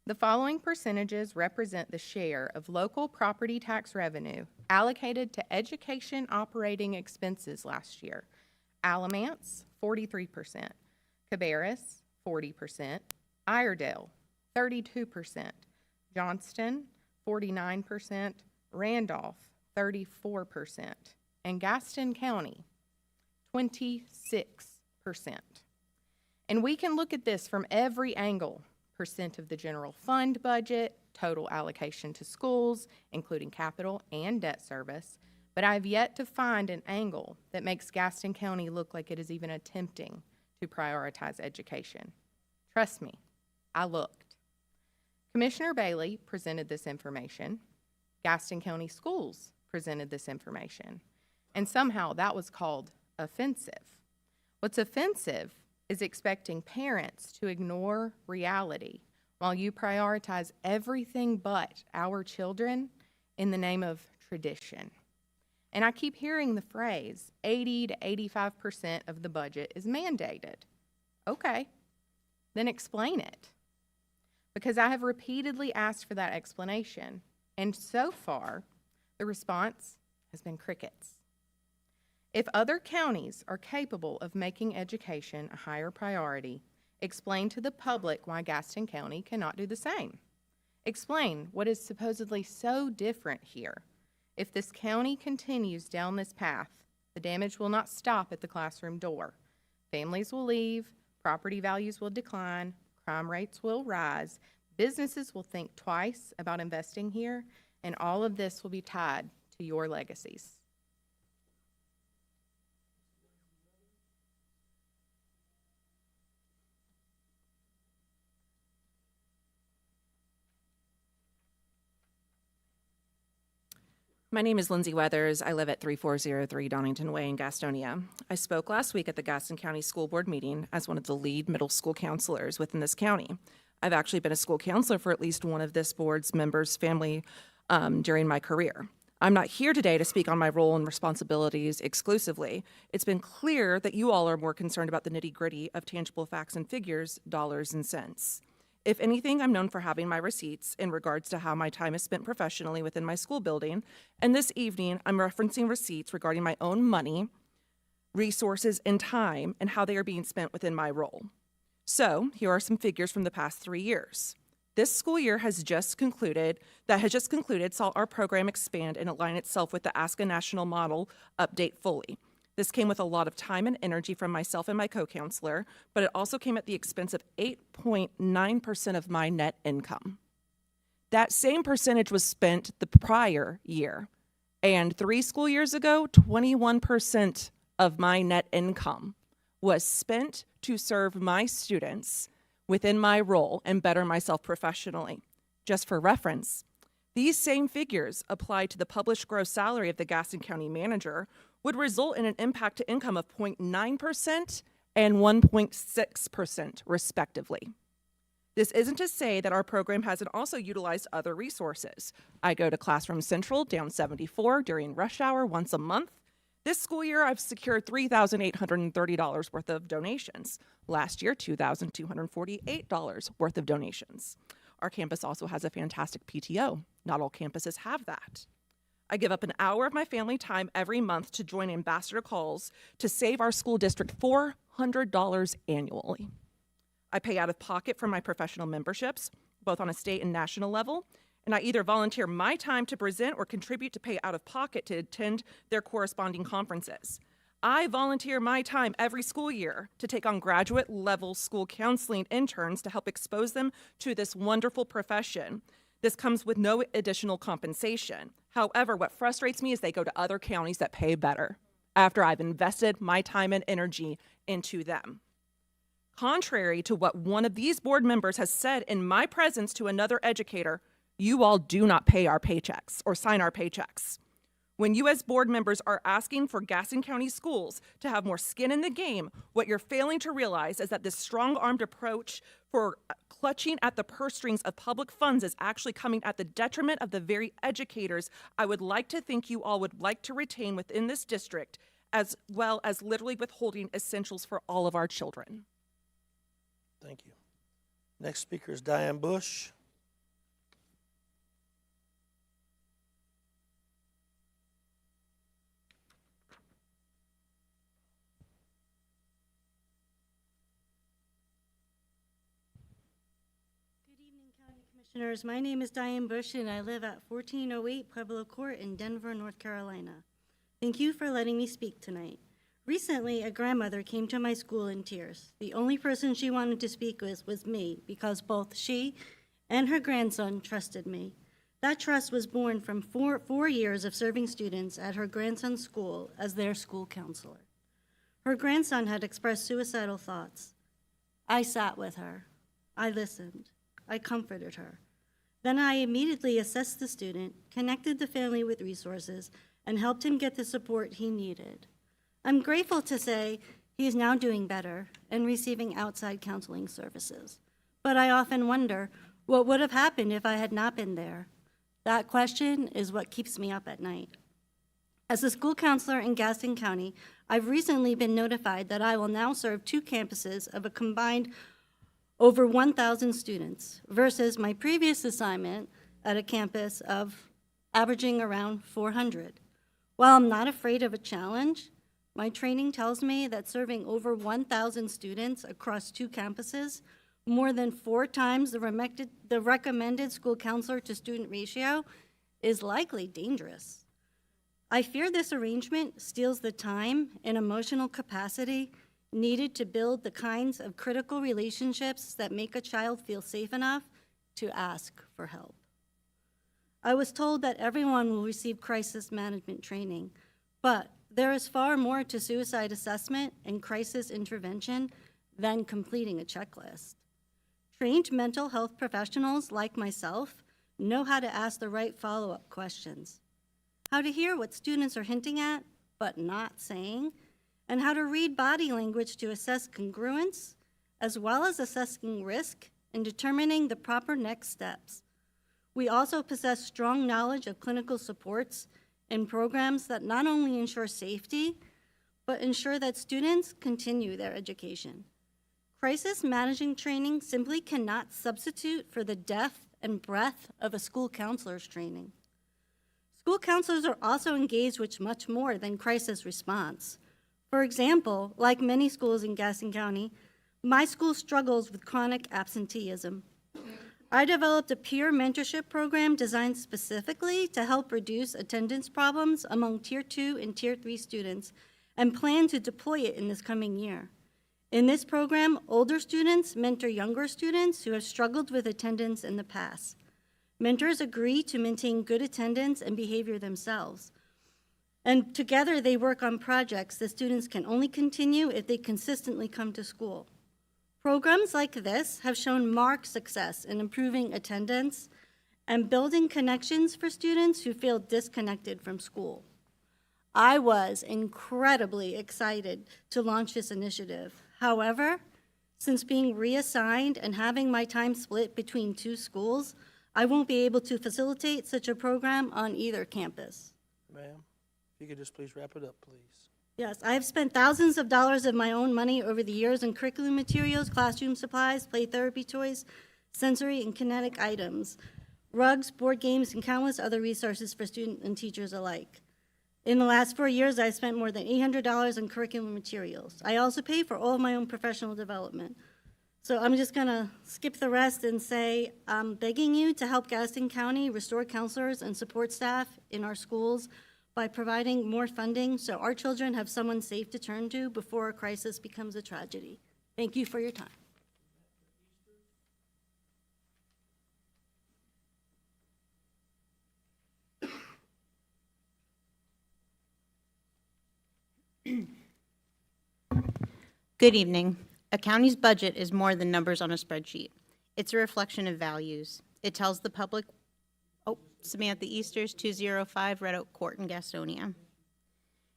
The following percentages represent the share of local property tax revenue allocated to education operating expenses last year. Alamance, 43%. Cabarrus, 40%. Iredell, 32%. Johnston, 49%. Randolph, 34%. And Gaston County, 26%. And we can look at this from every angle, percent of the general fund budget, total allocation to schools, including capital and debt service, but I have yet to find an angle that makes Gaston County look like it is even attempting to prioritize education. Trust me, I looked. Commissioner Bailey presented this information. Gaston County Schools presented this information. And somehow that was called offensive. What's offensive is expecting parents to ignore reality while you prioritize everything but our children in the name of tradition. And I keep hearing the phrase 80 to 85% of the budget is mandated. Okay, then explain it. Because I have repeatedly asked for that explanation, and so far, the response has been crickets. If other counties are capable of making education a higher priority, explain to the public why Gaston County cannot do the same. Explain what is supposedly so different here. If this county continues down this path, the damage will not stop at the classroom door. Families will leave, property values will decline, crime rates will rise, businesses will think twice about investing here, and all of this will be tied to your legacies. My name is Lindsay Weathers. I live at 3403 Donington Way in Gastonia. I spoke last week at the Gaston County School Board meeting as one of the lead middle school counselors within this county. I've actually been a school counselor for at least one of this board's members' family during my career. I'm not here today to speak on my role and responsibilities exclusively. It's been clear that you all are more concerned about the nitty-gritty of tangible facts and figures, dollars and cents. If anything, I'm known for having my receipts in regards to how my time is spent professionally within my school building, and this evening I'm referencing receipts regarding my own money, resources, and time, and how they are being spent within my role. So, here are some figures from the past 3 years. This school year has just concluded, saw our program expand and align itself with the Ask a National model update fully. This came with a lot of time and energy from myself and my co-counselor, but it also came at the expense of 8.9% of my net income. That same percentage was spent the prior year, and 3 school years ago, 21% of my net income was spent to serve my students within my role and better myself professionally. Just for reference, these same figures applied to the published gross salary of the Gaston County manager would result in an impact to income of 0.9% and 1.6%, respectively. This isn't to say that our program hasn't also utilized other resources. I go to Classroom Central down 74 during rush hour once a month. This school year, I've secured $3,830 worth of donations. Last year, $2,248 worth of donations. Our campus also has a fantastic PTO. Not all campuses have that. I give up an hour of my family time every month to join ambassador calls to save our school district $400 annually. I pay out of pocket for my professional memberships, both on a state and national level, and I either volunteer my time to present or contribute to pay out of pocket to attend their corresponding conferences. I volunteer my time every school year to take on graduate level school counseling interns to help expose them to this wonderful profession. This comes with no additional compensation. However, what frustrates me is they go to other counties that pay better after I've invested my time and energy into them. Contrary to what one of these board members has said in my presence to another educator, you all do not pay our paychecks or sign our paychecks. When you as board members are asking for Gaston County schools to have more skin in the game, what you're failing to realize is that this strong-armed approach for clutching at the purse strings of public funds is actually coming at the detriment of the very educators I would like to think you all would like to retain within this district, as well as literally withholding essentials for all of our children. Thank you. Next speaker is Diane Bush. Commissioners, my name is Diane Bush and I live at 1408 Pueblo Court in Denver, North Carolina. Thank you for letting me speak tonight. Recently, a grandmother came to my school in tears. The only person she wanted to speak with was me, because both she and her grandson trusted me. That trust was born from four years of serving students at her grandson's school as their school counselor. Her grandson had expressed suicidal thoughts. I sat with her. I listened. I comforted her. Then I immediately assessed the student, connected the family with resources, and helped him get the support he needed. I'm grateful to say he is now doing better and receiving outside counseling services. But I often wonder what would have happened if I had not been there. That question is what keeps me up at night. As a school counselor in Gaston County, I've recently been notified that I will now serve 2 campuses of a combined over 1,000 students versus my previous assignment at a campus of averaging around 400. While I'm not afraid of a challenge, my training tells me that serving over 1,000 students across 2 campuses, more than 4 times the recommended school counselor to student ratio, is likely dangerous. I fear this arrangement steals the time and emotional capacity needed to build the kinds of critical relationships that make a child feel safe enough to ask for help. I was told that everyone will receive crisis management training, but there is far more to suicide assessment and crisis intervention than completing a checklist. Trained mental health professionals like myself know how to ask the right follow-up questions, how to hear what students are hinting at but not saying, and how to read body language to assess congruence, as well as assessing risk and determining the proper next steps. We also possess strong knowledge of clinical supports and programs that not only ensure safety, but ensure that students continue their education. Crisis managing training simply cannot substitute for the depth and breadth of a school counselor's training. School counselors are also engaged with much more than crisis response. For example, like many schools in Gaston County, my school struggles with chronic absenteeism. I developed a peer mentorship program designed specifically to help reduce attendance problems among Tier 2 and Tier 3 students, and plan to deploy it in this coming year. In this program, older students mentor younger students who have struggled with attendance in the past. Mentors agree to maintain good attendance and behavior themselves. And together they work on projects that students can only continue if they consistently come to school. Programs like this have shown marked success in improving attendance and building connections for students who feel disconnected from school. I was incredibly excited to launch this initiative. However, since being reassigned and having my time split between 2 schools, I won't be able to facilitate such a program on either campus. Ma'am, if you could just please wrap it up, please. Yes, I have spent thousands of dollars of my own money over the years on curriculum materials, classroom supplies, play therapy toys, sensory and kinetic items, rugs, board games, and countless other resources for students and teachers alike. In the last 4 years, I spent more than $800 on curriculum materials. I also pay for all of my own professional development. So I'm just gonna skip the rest and say, I'm begging you to help Gaston County restore counselors and support staff in our schools by providing more funding so our children have someone safe to turn to before a crisis becomes a tragedy. Thank you for your time. Good evening. A county's budget is more than numbers on a spreadsheet. It's a reflection of values. It tells the public, Samantha Easters, 205 Red Oak Court in Gastonia.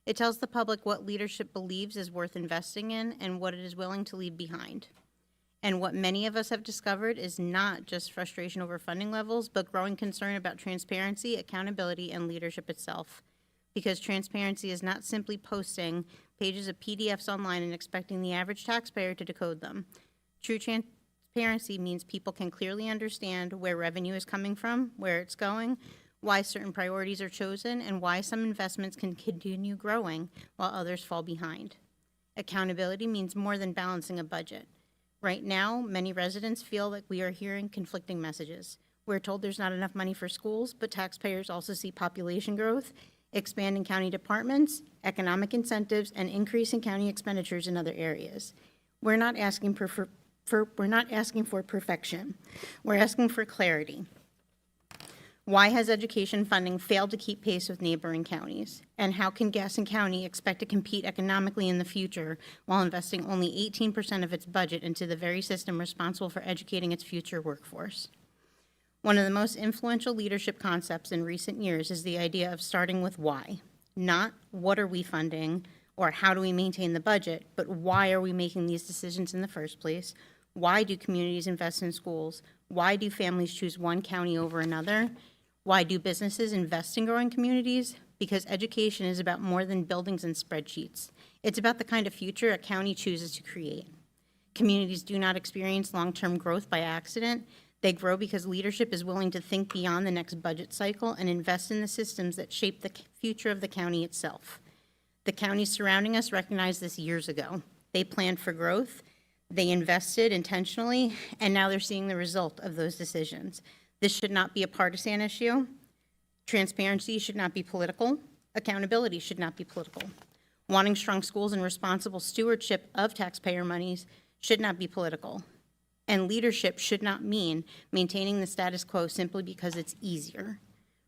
It tells the public what leadership believes is worth investing in and what it is willing to leave behind. And what many of us have discovered is not just frustration over funding levels, but growing concern about transparency, accountability, and leadership itself. Because transparency is not simply posting pages of PDFs online and expecting the average taxpayer to decode them. True transparency means people can clearly understand where revenue is coming from, where it's going, why certain priorities are chosen, and why some investments can continue growing while others fall behind. Accountability means more than balancing a budget. Right now, many residents feel like we are hearing conflicting messages. We're told there's not enough money for schools, but taxpayers also see population growth, expanding county departments, economic incentives, and increase in county expenditures in other areas. We're not asking we're not asking for perfection. We're asking for clarity. Why has education funding failed to keep pace with neighboring counties? And how can Gaston County expect to compete economically in the future while investing only 18% of its budget into the very system responsible for educating its future workforce? One of the most influential leadership concepts in recent years is the idea of starting with why. Not what are we funding or how do we maintain the budget, but why are we making these decisions in the first place? Why do communities invest in schools? Why do families choose one county over another? Why do businesses invest in growing communities? Because education is about more than buildings and spreadsheets. It's about the kind of future a county chooses to create. Communities do not experience long-term growth by accident. They grow because leadership is willing to think beyond the next budget cycle and invest in the systems that shape the future of the county itself. The counties surrounding us recognized this years ago. They planned for growth, they invested intentionally, and now they're seeing the result of those decisions. This should not be a partisan issue. Transparency should not be political. Accountability should not be political. Wanting strong schools and responsible stewardship of taxpayer monies should not be political. And leadership should not mean maintaining the status quo simply because it's easier.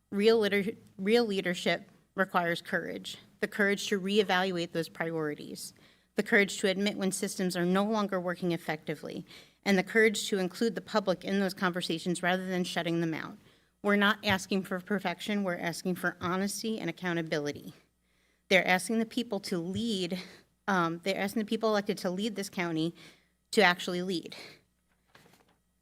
Real leadership requires courage, the courage to reevaluate those priorities, the courage to admit when systems are no longer working effectively, and the courage to include the public in those conversations rather than shutting them out. We're not asking for perfection, we're asking for honesty and accountability. They're asking the people to lead, they're asking the people elected to lead this county to actually lead.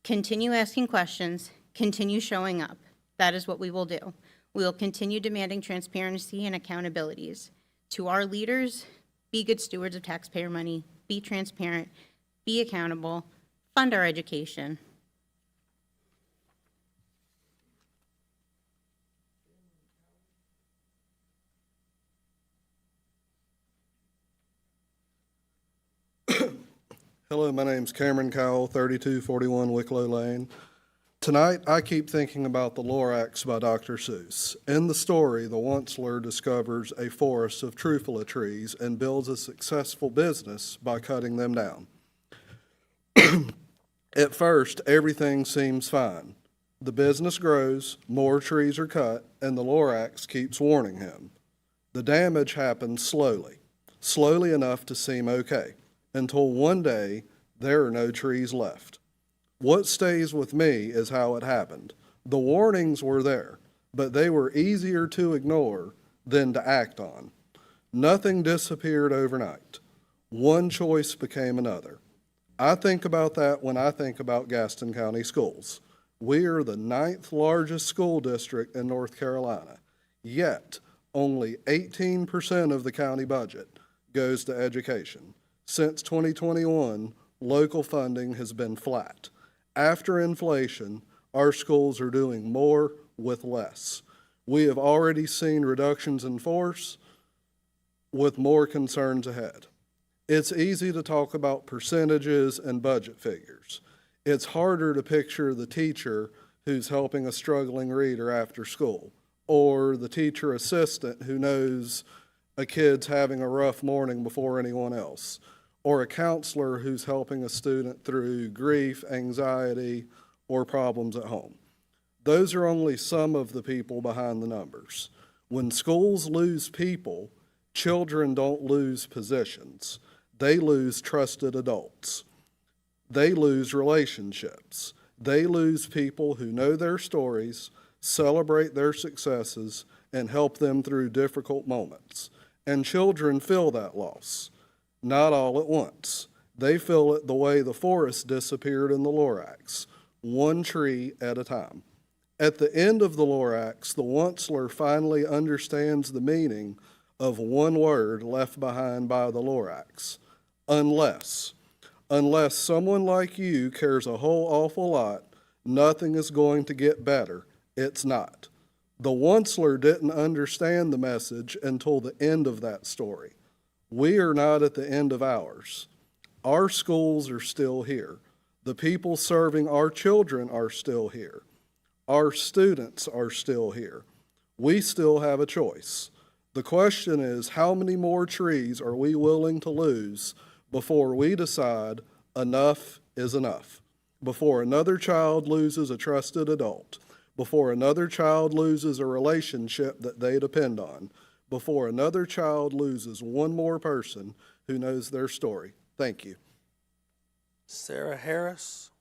Continue asking questions, continue showing up. That is what we will do. We will continue demanding transparency and accountabilities. To our leaders, be good stewards of taxpayer money, be transparent, be accountable, fund our education. Hello, my name's Cameron Cowell, 3241 Wicklow Lane. Tonight, I keep thinking about The Lorax by Dr. Seuss. In the story, the onceler discovers a forest of truffula trees and builds a successful business by cutting them down. At first, everything seems fine. The business grows, more trees are cut, and the Lorax keeps warning him. The damage happens slowly enough to seem okay, until one day, there are no trees left. What stays with me is how it happened. The warnings were there, but they were easier to ignore than to act on. Nothing disappeared overnight. One choice became another. I think about that when I think about Gaston County Schools. We are the 9th largest school district in North Carolina, yet only 18% of the county budget goes to education. Since 2021, local funding has been flat. After inflation, our schools are doing more with less. We have already seen reductions in force with more concerns ahead. It's easy to talk about percentages and budget figures. It's harder to picture the teacher who's helping a struggling reader after school, or the teacher assistant who knows a kid's having a rough morning before anyone else, or a counselor who's helping a student through grief, anxiety, or problems at home. Those are only some of the people behind the numbers. When schools lose people, children don't lose positions. They lose trusted adults. They lose relationships. They lose people who know their stories, celebrate their successes, and help them through difficult moments. And children feel that loss. Not all at once. They feel it the way the forest disappeared in the Lorax, one tree at a time. At the end of the Lorax, the onceler finally understands the meaning of one word left behind by the Lorax: unless. Unless someone like you cares a whole awful lot, nothing is going to get better. It's not. The onceler didn't understand the message until the end of that story. We are not at the end of ours. Our schools are still here. The people serving our children are still here. Our students are still here. We still have a choice. The question is, how many more trees are we willing to lose before we decide enough is enough? Before another child loses a trusted adult, before another child loses a relationship that they depend on, before another child loses one more person who knows their story. Thank you. Sarah Harris.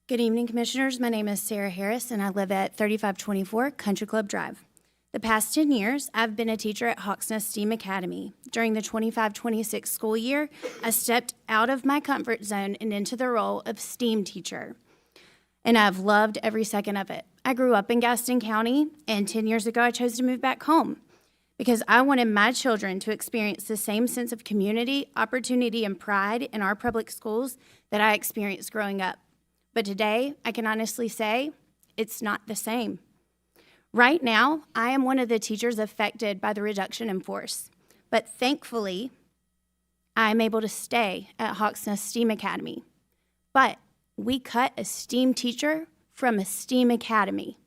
Good evening, Commissioners. My name is Sarah Harris, and I live at 3524 Country Club Drive. The past 10 years, I've been a teacher at Hawksnest STEAM Academy. During the 25-26 school year, I stepped out of my comfort zone and into the role of STEAM teacher, and I've loved every second of it. I grew up in Gaston County, and 10 years ago, I chose to move back home because I wanted my children to experience the same sense of community, opportunity, and pride in our public schools that I experienced growing up. But today, I can honestly say it's not the same. Right now, I am one of the teachers affected by the reduction in force. But thankfully, I am able to stay at Hawksnest STEAM Academy. But we cut a STEAM teacher from a STEAM academy.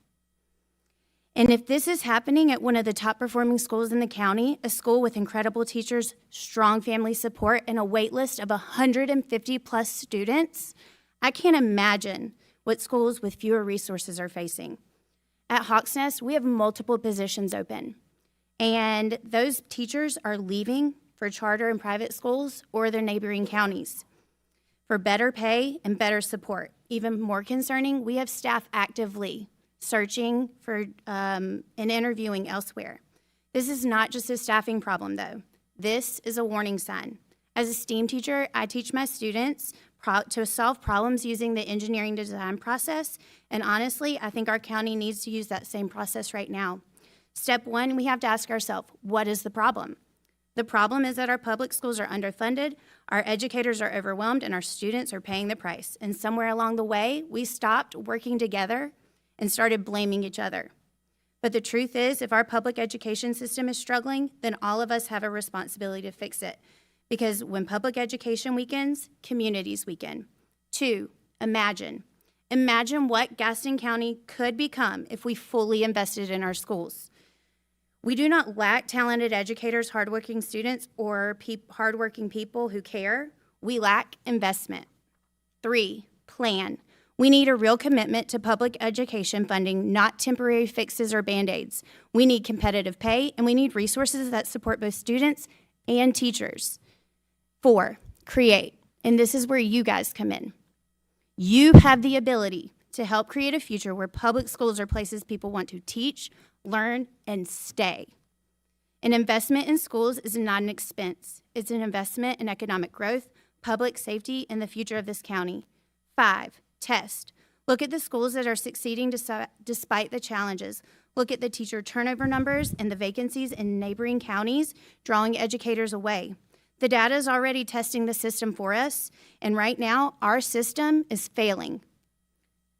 And if this is happening at one of the top performing schools in the county, a school with incredible teachers, strong family support, and a wait list of 150 plus students, I can't imagine what schools with fewer resources are facing. At Hawksnest, we have multiple positions open, and those teachers are leaving for charter and private schools or their neighboring counties for better pay and better support. Even more concerning, we have staff actively searching for and interviewing elsewhere. This is not just a staffing problem, though. This is a warning sign. As a STEAM teacher, I teach my students to solve problems using the engineering design process, and honestly, I think our county needs to use that same process right now. Step one, we have to ask ourselves, what is the problem? The problem is that our public schools are underfunded, our educators are overwhelmed, and our students are paying the price. And somewhere along the way, we stopped working together and started blaming each other. But the truth is, if our public education system is struggling, then all of us have a responsibility to fix it. Because when public education weakens, communities weaken. 2, imagine. Imagine what Gaston County could become if we fully invested in our schools. We do not lack talented educators, hardworking students, or hardworking people who care. We lack investment. 3, plan. We need a real commitment to public education funding, not temporary fixes or Band-Aids. We need competitive pay, and we need resources that support both students and teachers. 4, create, and this is where you guys come in. You have the ability to help create a future where public schools are places people want to teach, learn, and stay. An investment in schools is not an expense. It's an investment in economic growth, public safety, and the future of this county. 5, test. Look at the schools that are succeeding despite the challenges. Look at the teacher turnover numbers and the vacancies in neighboring counties, drawing educators away. The data is already testing the system for us, and right now, our system is failing.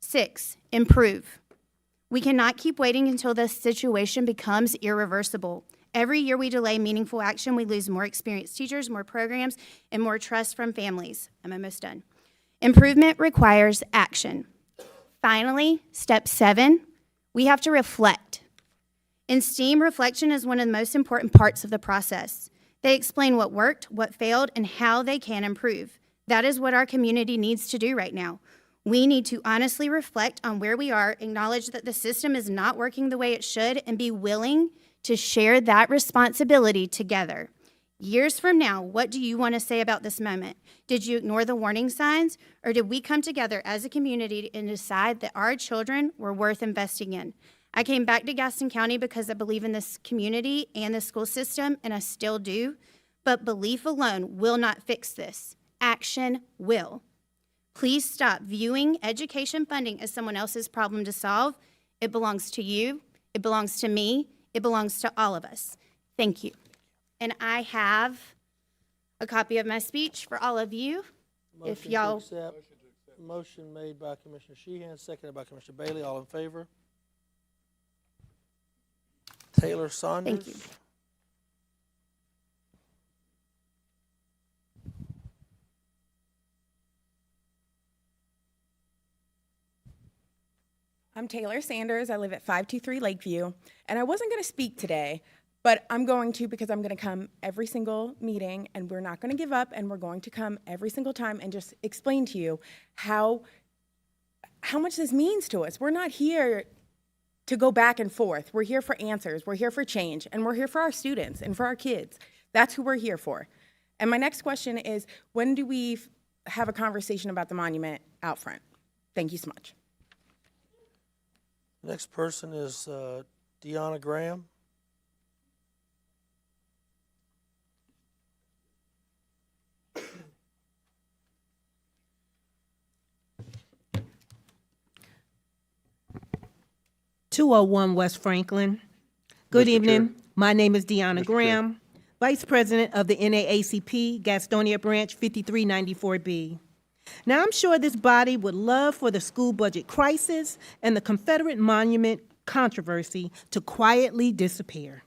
6, improve. We cannot keep waiting until this situation becomes irreversible. Every year we delay meaningful action, we lose more experienced teachers, more programs, and more trust from families. I'm almost done. Improvement requires action. Finally, step 7, we have to reflect. In STEAM, reflection is one of the most important parts of the process. They explain what worked, what failed, and how they can improve. That is what our community needs to do right now. We need to honestly reflect on where we are, acknowledge that the system is not working the way it should, and be willing to share that responsibility together. Years from now, what do you want to say about this moment? Did you ignore the warning signs, or did we come together as a community and decide that our children were worth investing in? I came back to Gaston County because I believe in this community and the school system, and I still do. But belief alone will not fix this. Action will. Please stop viewing education funding as someone else's problem to solve. It belongs to you. It belongs to me. It belongs to all of us. Thank you. And I have a copy of my speech for all of you. If y'all. Motion made by Commissioner Sheehan, seconded by Commissioner Bailey. All in favor? Taylor Saunders. Thank you. Taylor Sanders. I live at 523 Lakeview, and I wasn't going to speak today, but I'm going to because I'm going to come every single meeting, and we're not going to give up, and we're going to come every single time and just explain to you how much this means to us. We're not here to go back and forth. We're here for answers. We're here for change, and we're here for our students and for our kids. That's who we're here for. And my next question is, when do we have a conversation about the monument out front? Thank you so much. Next person is Deanna Graham. (201) West Franklin. Good evening. My name is Deanna Graham, Vice President of the NAACP, Gastonia Branch 5394B. Now, I'm sure this body would love for the school budget crisis and the Confederate monument controversy to quietly disappear.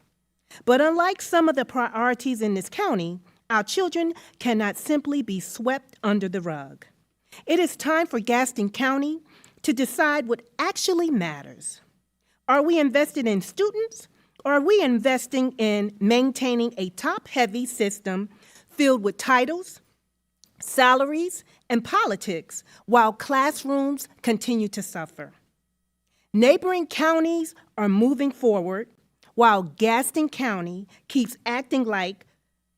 But unlike some of the priorities in this county, our children cannot simply be swept under the rug. It is time for Gaston County to decide what actually matters. Are we invested in students, or are we investing in maintaining a top-heavy system filled with titles, salaries, and politics while classrooms continue to suffer? Neighboring counties are moving forward while Gaston County keeps acting like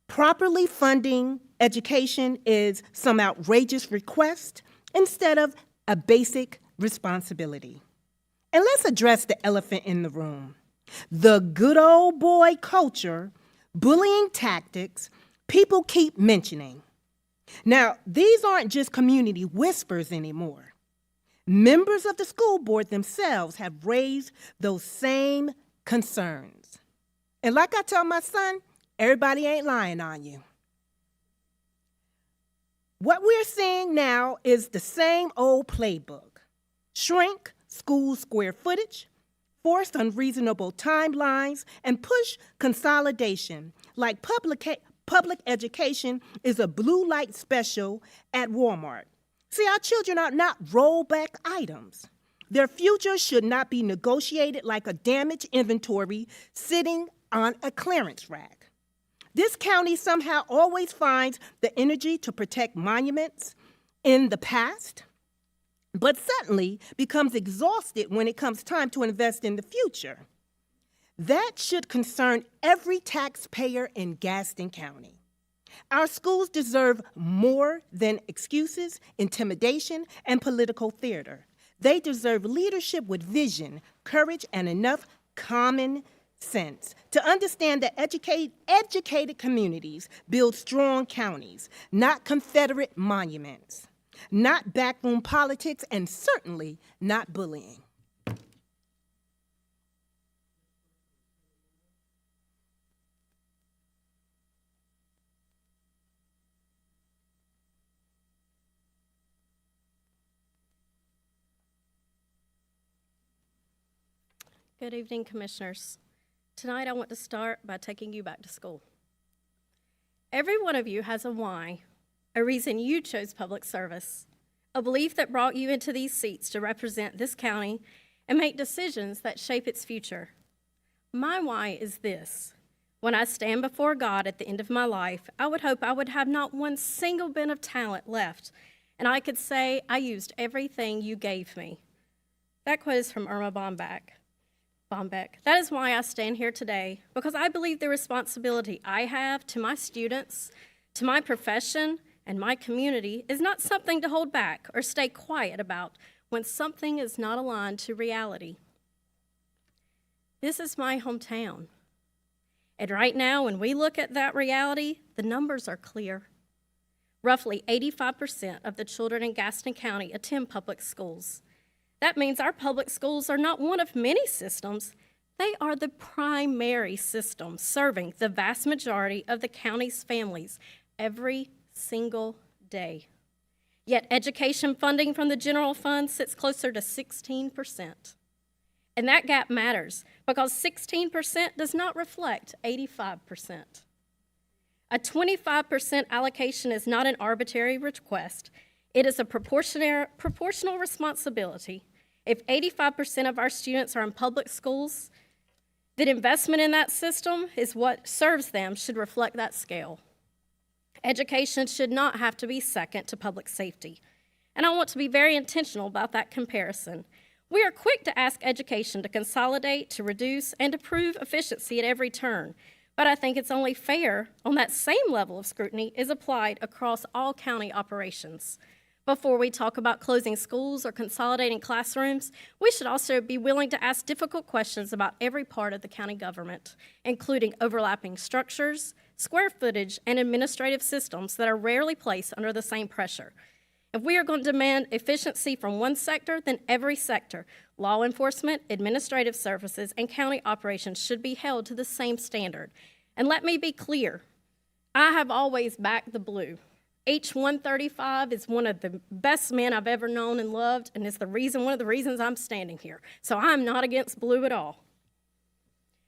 properly funding education is some outrageous request instead of a basic responsibility. And let's address the elephant in the room. The good old boy culture, bullying tactics people keep mentioning. Now, these aren't just community whispers anymore. Members of the school board themselves have raised those same concerns. And like I tell my son, everybody ain't lying on you. What we're seeing now is the same old playbook. Shrink school square footage, force unreasonable timelines, and push consolidation like public education is a blue light special at Walmart. See, our children are not rollback items. Their future should not be negotiated like a damaged inventory sitting on a clearance rack. This county somehow always finds the energy to protect monuments in the past, but suddenly becomes exhausted when it comes time to invest in the future. That should concern every taxpayer in Gaston County. Our schools deserve more than excuses, intimidation, and political theater. They deserve leadership with vision, courage, and enough common sense to understand that educated communities build strong counties, not Confederate monuments, not backroom politics, and certainly not bullying. Good evening, Commissioners. Tonight I want to start by taking you back to school. Every one of you has a why, a reason you chose public service, a belief that brought you into these seats to represent this county and make decisions that shape its future. My why is this. When I stand before God at the end of my life, I would hope I would have not one single bit of talent left, and I could say I used everything you gave me. That quote is from Irma Bombeck. That is why I stand here today, because I believe the responsibility I have to my students, to my profession, and my community is not something to hold back or stay quiet about when something is not aligned to reality. This is my hometown. And right now, when we look at that reality, the numbers are clear. Roughly 85% of the children in Gaston County attend public schools. That means our public schools are not one of many systems. They are the primary system serving the vast majority of the county's families every single day. Yet education funding from the general fund sits closer to 16%. And that gap matters because 16% does not reflect 85%. A 25% allocation is not an arbitrary request. It is a proportional responsibility, If 85% of our students are in public schools, then investment in that system is what serves them should reflect that scale. Education should not have to be second to public safety. And I want to be very intentional about that comparison. We are quick to ask education to consolidate, to reduce, and to prove efficiency at every turn. But I think it's only fair on that same level of scrutiny is applied across all county operations. Before we talk about closing schools or consolidating classrooms, we should also be willing to ask difficult questions about every part of the county government, including overlapping structures, square footage, and administrative systems that are rarely placed under the same pressure. If we are going to demand efficiency from one sector, then every sector, law enforcement, administrative services, and county operations should be held to the same standard. And let me be clear, I have always backed the blue. H-135 is one of the best men I've ever known and loved, and it's one of the reasons I'm standing here. So I'm not against blue at all.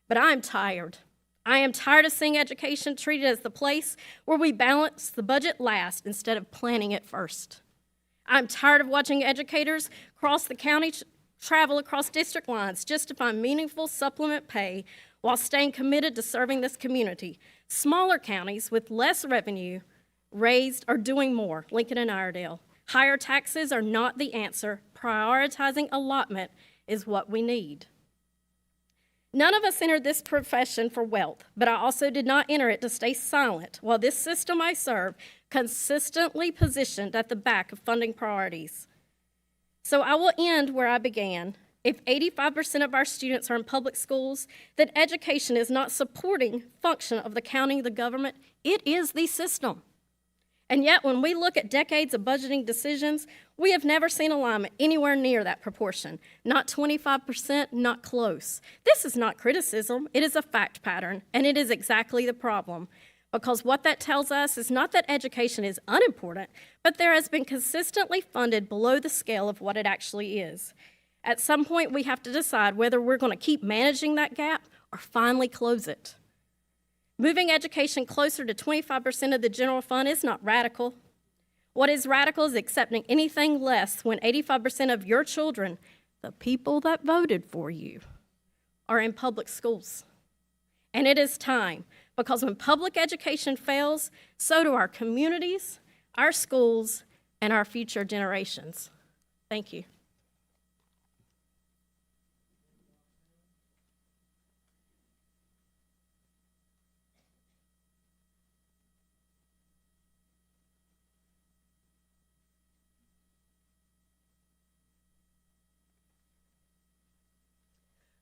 But I'm tired. I am tired of seeing education treated as the place where we balance the budget last instead of planning it first. I'm tired of watching educators across the county travel across district lines just to find meaningful supplement pay while staying committed to serving this community. Smaller counties with less revenue raised are doing more, Lincoln and Iredale. Higher taxes are not the answer. Prioritizing allotment is what we need. None of us entered this profession for wealth, but I also did not enter it to stay silent while this system I serve consistently positioned at the back of funding priorities. So I will end where I began. If 85% of our students are in public schools, then education is not supporting function of the county, the government, it is the system. And yet, when we look at decades of budgeting decisions, we have never seen alignment anywhere near that proportion. Not 25%, not close. This is not criticism, it is a fact pattern, and it is exactly the problem. Because what that tells us is not that education is unimportant, but there has been consistently funded below the scale of what it actually is. At some point, we have to decide whether we're going to keep managing that gap or finally close it. Moving education closer to 25% of the general fund is not radical. What is radical is accepting anything less when 85% of your children, the people that voted for you, are in public schools. And it is time, because when public education fails, so do our communities, our schools, and our future generations. Thank you.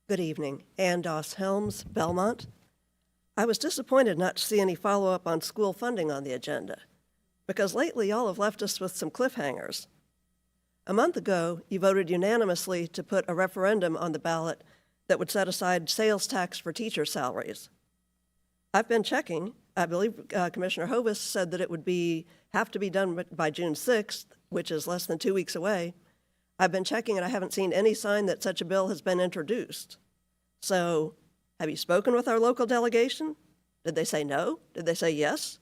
Good evening. Ann Doss Helms, Belmont. I was disappointed not to see any follow-up on school funding on the agenda, because lately y'all have left us with some cliffhangers. A month ago, you voted unanimously to put a referendum on the ballot that would set aside sales tax for teacher salaries. I've been checking. I believe Commissioner Hovis said that it would have to be done by June 6th, which is less than 2 weeks away. I've been checking and I haven't seen any sign that such a bill has been introduced. So, have you spoken with our local delegation? Did they say no? Did they say yes?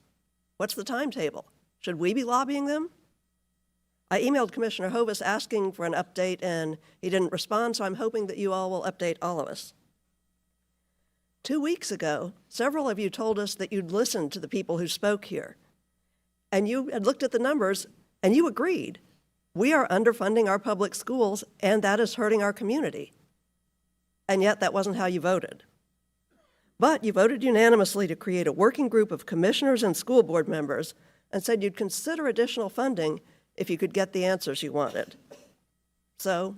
What's the timetable? Should we be lobbying them? I emailed Commissioner Hovis asking for an update and he didn't respond, so I'm hoping that you all will update all of us. 2 weeks ago, several of you told us that you'd listened to the people who spoke here. And you had looked at the numbers and you agreed. We are underfunding our public schools, and that is hurting our community. And yet, that wasn't how you voted. But you voted unanimously to create a working group of commissioners and school board members and said you'd consider additional funding if you could get the answers you wanted. So,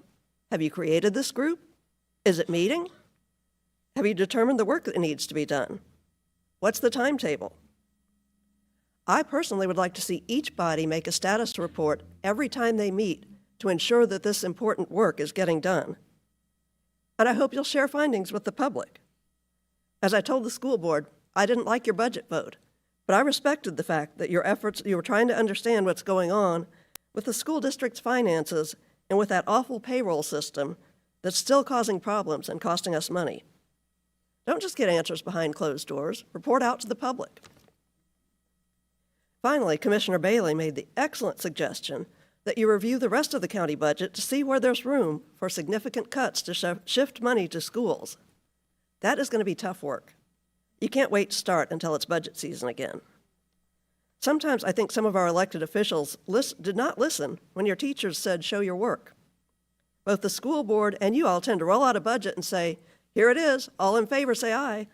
have you created this group? Is it meeting? Have you determined the work that needs to be done? What's the timetable? I personally would like to see each body make a status report every time they meet to ensure that this important work is getting done. And I hope you'll share findings with the public. As I told the school board, I didn't like your budget vote, but I respected the fact that your efforts, you were trying to understand what's going on with the school district's finances and with that awful payroll system that's still causing problems and costing us money. Don't just get answers behind closed doors. Report out to the public. Finally, Commissioner Bailey made the excellent suggestion that you review the rest of the county budget to see where there's room for significant cuts to shift money to schools. That is going to be tough work. You can't wait to start until it's budget season again. Sometimes I think some of our elected officials did not listen when your teachers said, show your work. Both the school board and you all tend to roll out a budget and say, here it is, all in favor say aye.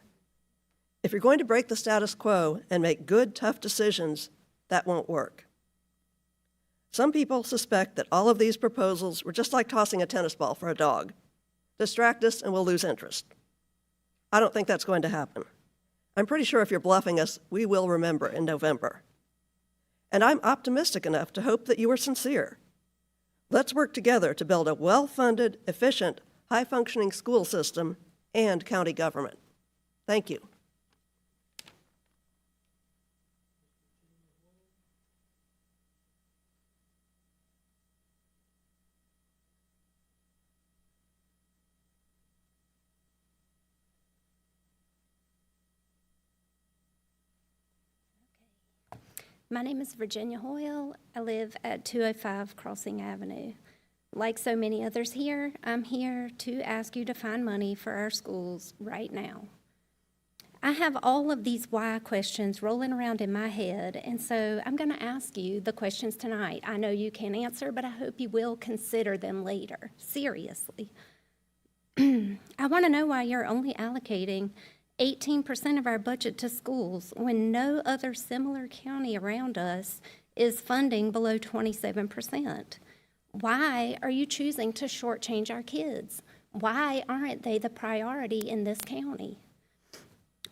If you're going to break the status quo and make good, tough decisions, that won't work. Some people suspect that all of these proposals were just like tossing a tennis ball for a dog. Distract us and we'll lose interest. I don't think that's going to happen. I'm pretty sure if you're bluffing us, we will remember in November. And I'm optimistic enough to hope that you are sincere. Let's work together to build a well-funded, efficient, high-functioning school system and county government. Thank you. My name is Virginia Hoyle. I live at 205 Crossing Avenue. Like so many others here, I'm here to ask you to find money for our schools right now. I have all of these why questions rolling around in my head, and so I'm going to ask you the questions tonight. I know you can't answer, but I hope you will consider them later, seriously. I want to know why you're only allocating 18% of our budget to schools when no other similar county around us is funding below 27%. Why are you choosing to shortchange our kids? Why aren't they the priority in this county?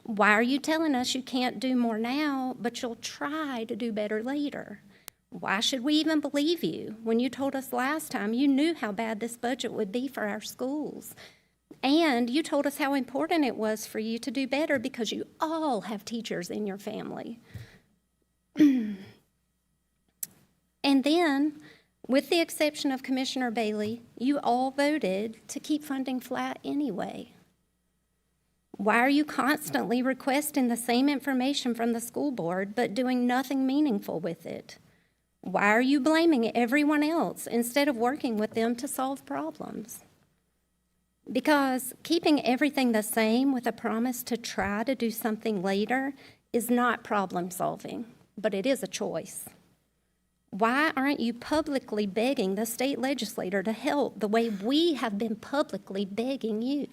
Why are you telling us you can't do more now, but you'll try to do better later? Why should we even believe you when you told us last time you knew how bad this budget would be for our schools? And you told us how important it was for you to do better because you all have teachers in your family. And then, with the exception of Commissioner Bailey, you all voted to keep funding flat anyway. Why are you constantly requesting the same information from the school board but doing nothing meaningful with it? Why are you blaming everyone else instead of working with them to solve problems? Because keeping everything the same with a promise to try to do something later is not problem solving, but it is a choice. Why aren't you publicly begging the state legislator to help the way we have been publicly begging you?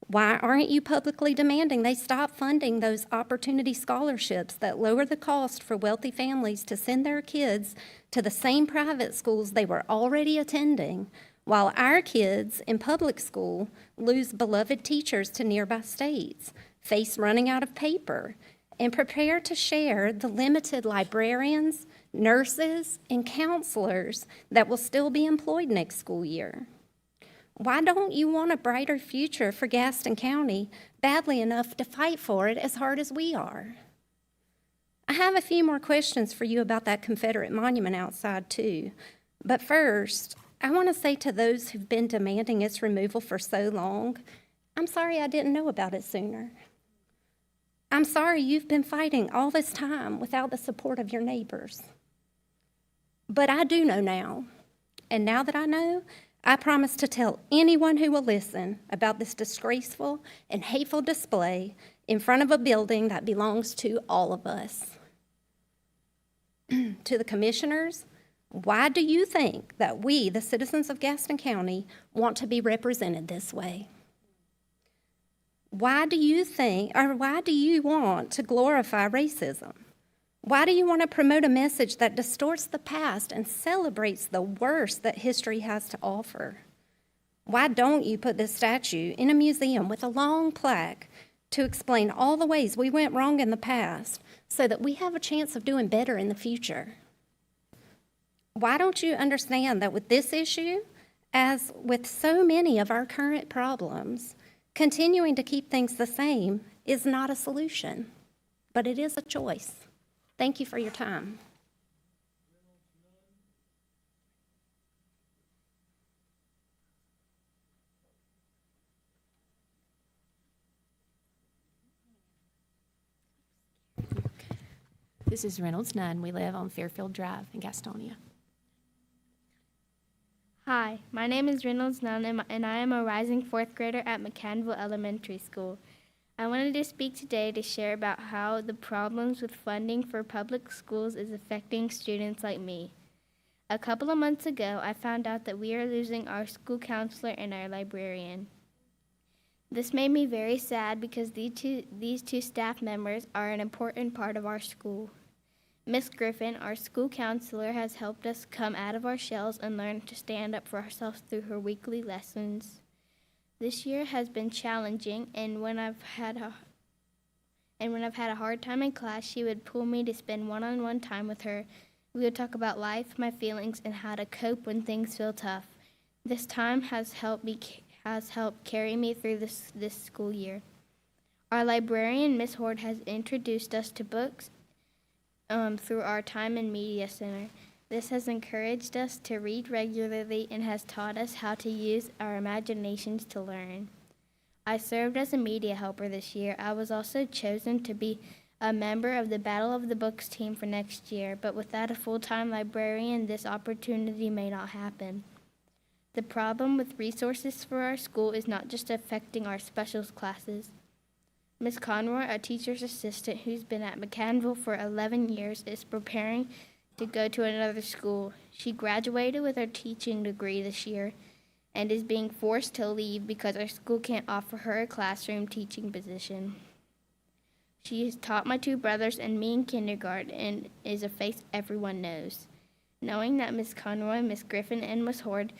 Why aren't you publicly demanding they stop funding those opportunity scholarships that lower the cost for wealthy families to send their kids to the same private schools they were already attending, while our kids in public school lose beloved teachers to nearby states, face running out of paper, and prepare to share the limited librarians, nurses, and counselors that will still be employed next school year? Why don't you want a brighter future for Gaston County badly enough to fight for it as hard as we are? I have a few more questions for you about that Confederate monument outside too. But first, I want to say to those who've been demanding its removal for so long, I'm sorry I didn't know about it sooner. I'm sorry you've been fighting all this time without the support of your neighbors. But I do know now, and now that I know, I promise to tell anyone who will listen about this disgraceful and hateful display in front of a building that belongs to all of us. To the commissioners, why do you think that we, the citizens of Gaston County, want to be represented this way? Why do you think, or why do you want to glorify racism? Why do you want to promote a message that distorts the past and celebrates the worst that history has to offer? Why don't you put this statue in a museum with a long plaque to explain all the ways we went wrong in the past so that we have a chance of doing better in the future? Why don't you understand that with this issue, as with so many of our current problems, continuing to keep things the same is not a solution, but it is a choice? Thank you for your time. This is Reynolds Nunn. We live on Fairfield Drive in Gastonia. Hi, my name is Reynolds Nunn, and I am a rising fourth grader at McCannville Elementary School. I wanted to speak today to share about how the problems with funding for public schools is affecting students like me. A couple of months ago, I found out that we are losing our school counselor and our librarian. This made me very sad because these two staff members are an important part of our school. Miss Griffin, our school counselor, has helped us come out of our shells and learn to stand up for ourselves through her weekly lessons. This year has been challenging, and when I've had a hard time in class, she would pull me to spend one-on-one time with her. We would talk about life, my feelings, and how to cope when things feel tough. This time has helped carry me through this school year. Our librarian, Miss Horde, has introduced us to books through our time in Media Center. This has encouraged us to read regularly and has taught us how to use our imaginations to learn. I served as a media helper this year. I was also chosen to be a member of the Battle of the Books team for next year, but without a full-time librarian, this opportunity may not happen. The problem with resources for our school is not just affecting our specials classes. Ms. Conroy, a teacher's assistant who's been at McCannville for 11 years, is preparing to go to another school. She graduated with her teaching degree this year and is being forced to leave because our school can't offer her a classroom teaching position. She has taught my two brothers and me in kindergarten and is a face everyone knows. Knowing that Miss Conroy, Miss Griffin, and Miss Horde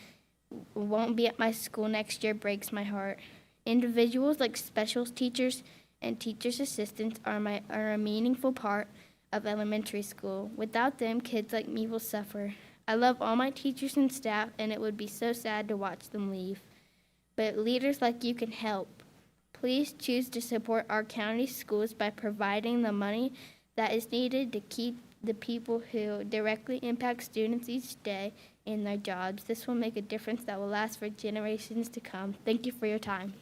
won't be at my school next year breaks my heart. Individuals like specials teachers and teachers' assistants are a meaningful part of elementary school. Without them, kids like me will suffer. I love all my teachers and staff, and it would be so sad to watch them leave. But leaders like you can help. Please choose to support our county schools by providing the money that is needed to keep the people who directly impact students each day in their jobs. This will make a difference that will last for generations to come. Thank you for your time.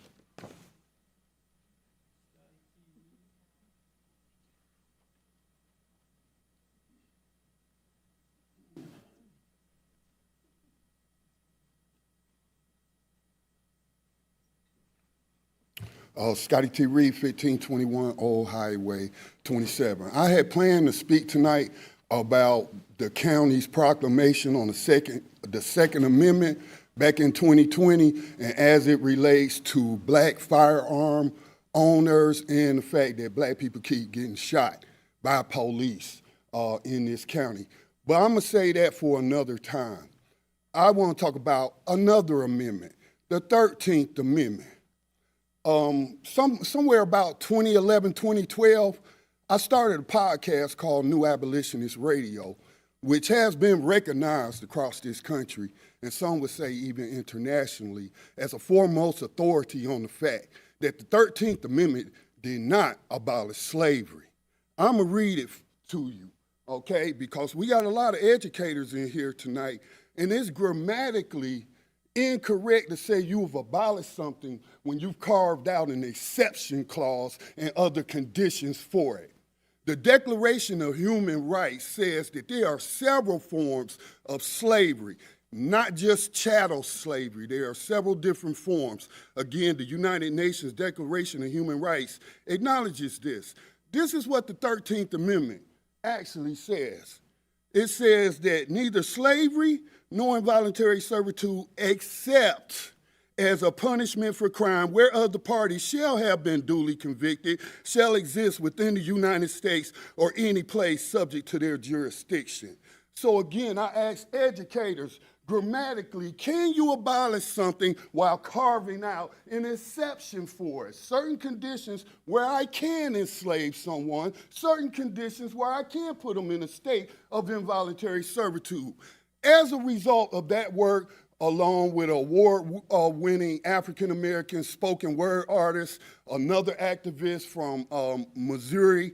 Scotty T. Reed, 1521 Old Highway 27. I had planned to speak tonight about the county's proclamation on the Second Amendment back in 2020, and as it relates to black firearm owners and the fact that black people keep getting shot by police in this county. But I'm gonna say that for another time. I wanna talk about another amendment, the 13th Amendment. Somewhere about 2011, 2012, I started a podcast called New Abolitionist Radio, which has been recognized across this country, and some would say even internationally, as a foremost authority on the fact that the 13th Amendment did not abolish slavery. I'm gonna read it to you, okay? Because we got a lot of educators in here tonight, and it's grammatically incorrect to say you have abolished something when you've carved out an exception clause and other conditions for it. The Declaration of Human Rights says that there are several forms of slavery, not just chattel slavery. There are several different forms. Again, the United Nations Declaration of Human Rights acknowledges this. This is what the 13th Amendment actually says. It says that neither slavery nor involuntary servitude except as a punishment for crime whereof the party shall have been duly convicted shall exist within the United States or any place subject to their jurisdiction. So again, I ask educators, grammatically, can you abolish something while carving out an exception for it? Certain conditions where I can enslave someone, certain conditions where I can put them in a state of involuntary servitude. As a result of that work, along with award-winning African-American spoken word artist, another activist from Missouri,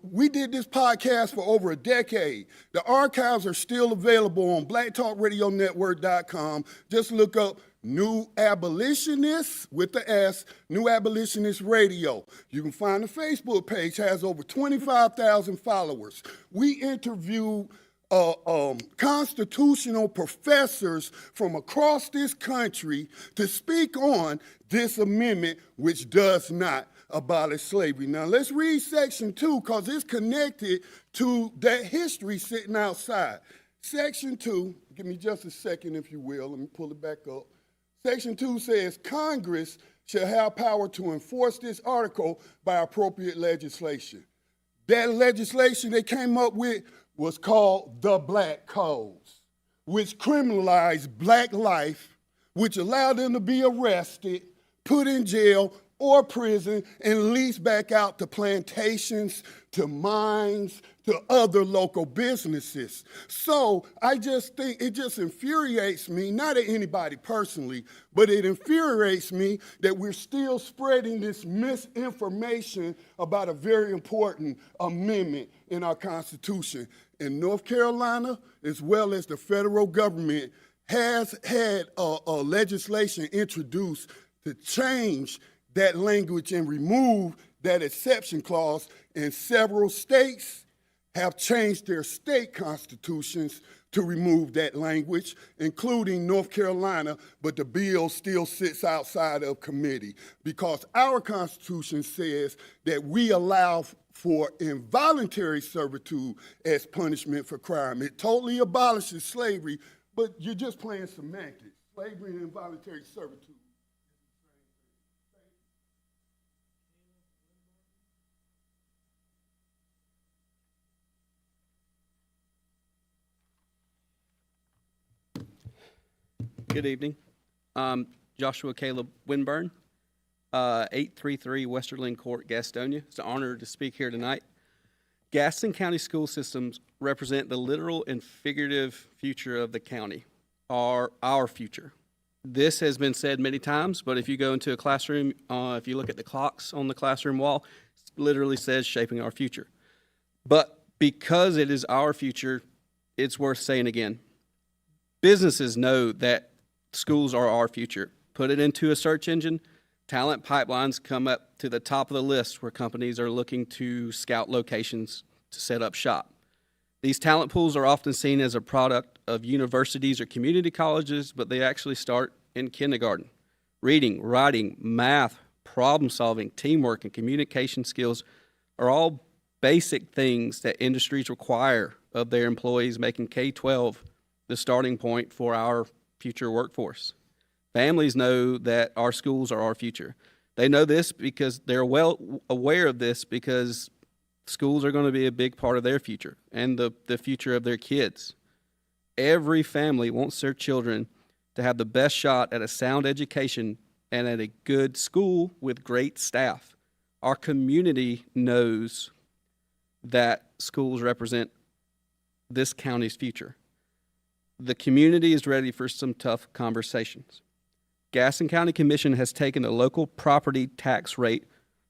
we did this podcast for over a decade. The archives are still available on blacktalkradionetwork.com. Just look up New Abolitionists with the S, New Abolitionist Radio. You can find the Facebook page, has over 25,000 followers. We interviewed constitutional professors from across this country to speak on this amendment, which does not abolish slavery. Now, let's read Section 2 because it's connected to that history sitting outside. Section 2, give me just a second, if you will. Let me pull it back up. Section 2 says, Congress shall have power to enforce this article by appropriate legislation. That legislation they came up with was called the Black Codes, which criminalized black life, which allowed them to be arrested, put in jail or prison, and leased back out to plantations, to mines, to other local businesses. So I just think it just infuriates me, not at anybody personally, but it infuriates me that we're still spreading this misinformation about a very important amendment in our Constitution. In North Carolina, as well as the federal government, has had a legislation introduced to change that language and remove that exception clause, and several states have changed their state constitutions to remove that language, including North Carolina, but the bill still sits outside of committee because our Constitution says that we allow for involuntary servitude as punishment for crime. It totally abolishes slavery, but you're just playing semantics. Slavery and involuntary servitude. Good evening. Joshua Caleb Winburn, 833 Westerland Court, Gastonia. It's an honor to speak here tonight. Gaston County school systems represent the literal and figurative future of the county, our future. This has been said many times, but if you go into a classroom, if you look at the clocks on the classroom wall, it literally says shaping our future. But because it is our future, it's worth saying again. Businesses know that schools are our future. Put it into a search engine, talent pipelines come up to the top of the list where companies are looking to scout locations to set up shop. These talent pools are often seen as a product of universities or community colleges, but they actually start in kindergarten. Reading, writing, math, problem solving, teamwork, and communication skills are all basic things that industries require of their employees, making K-12 the starting point for our future workforce. Families know that our schools are our future. They know this because they're well aware of this because schools are going to be a big part of their future and the future of their kids. Every family wants their children to have the best shot at a sound education and at a good school with great staff. Our community knows that schools represent this county's future. The community is ready for some tough conversations. Gaston County Commission has taken the local property tax rate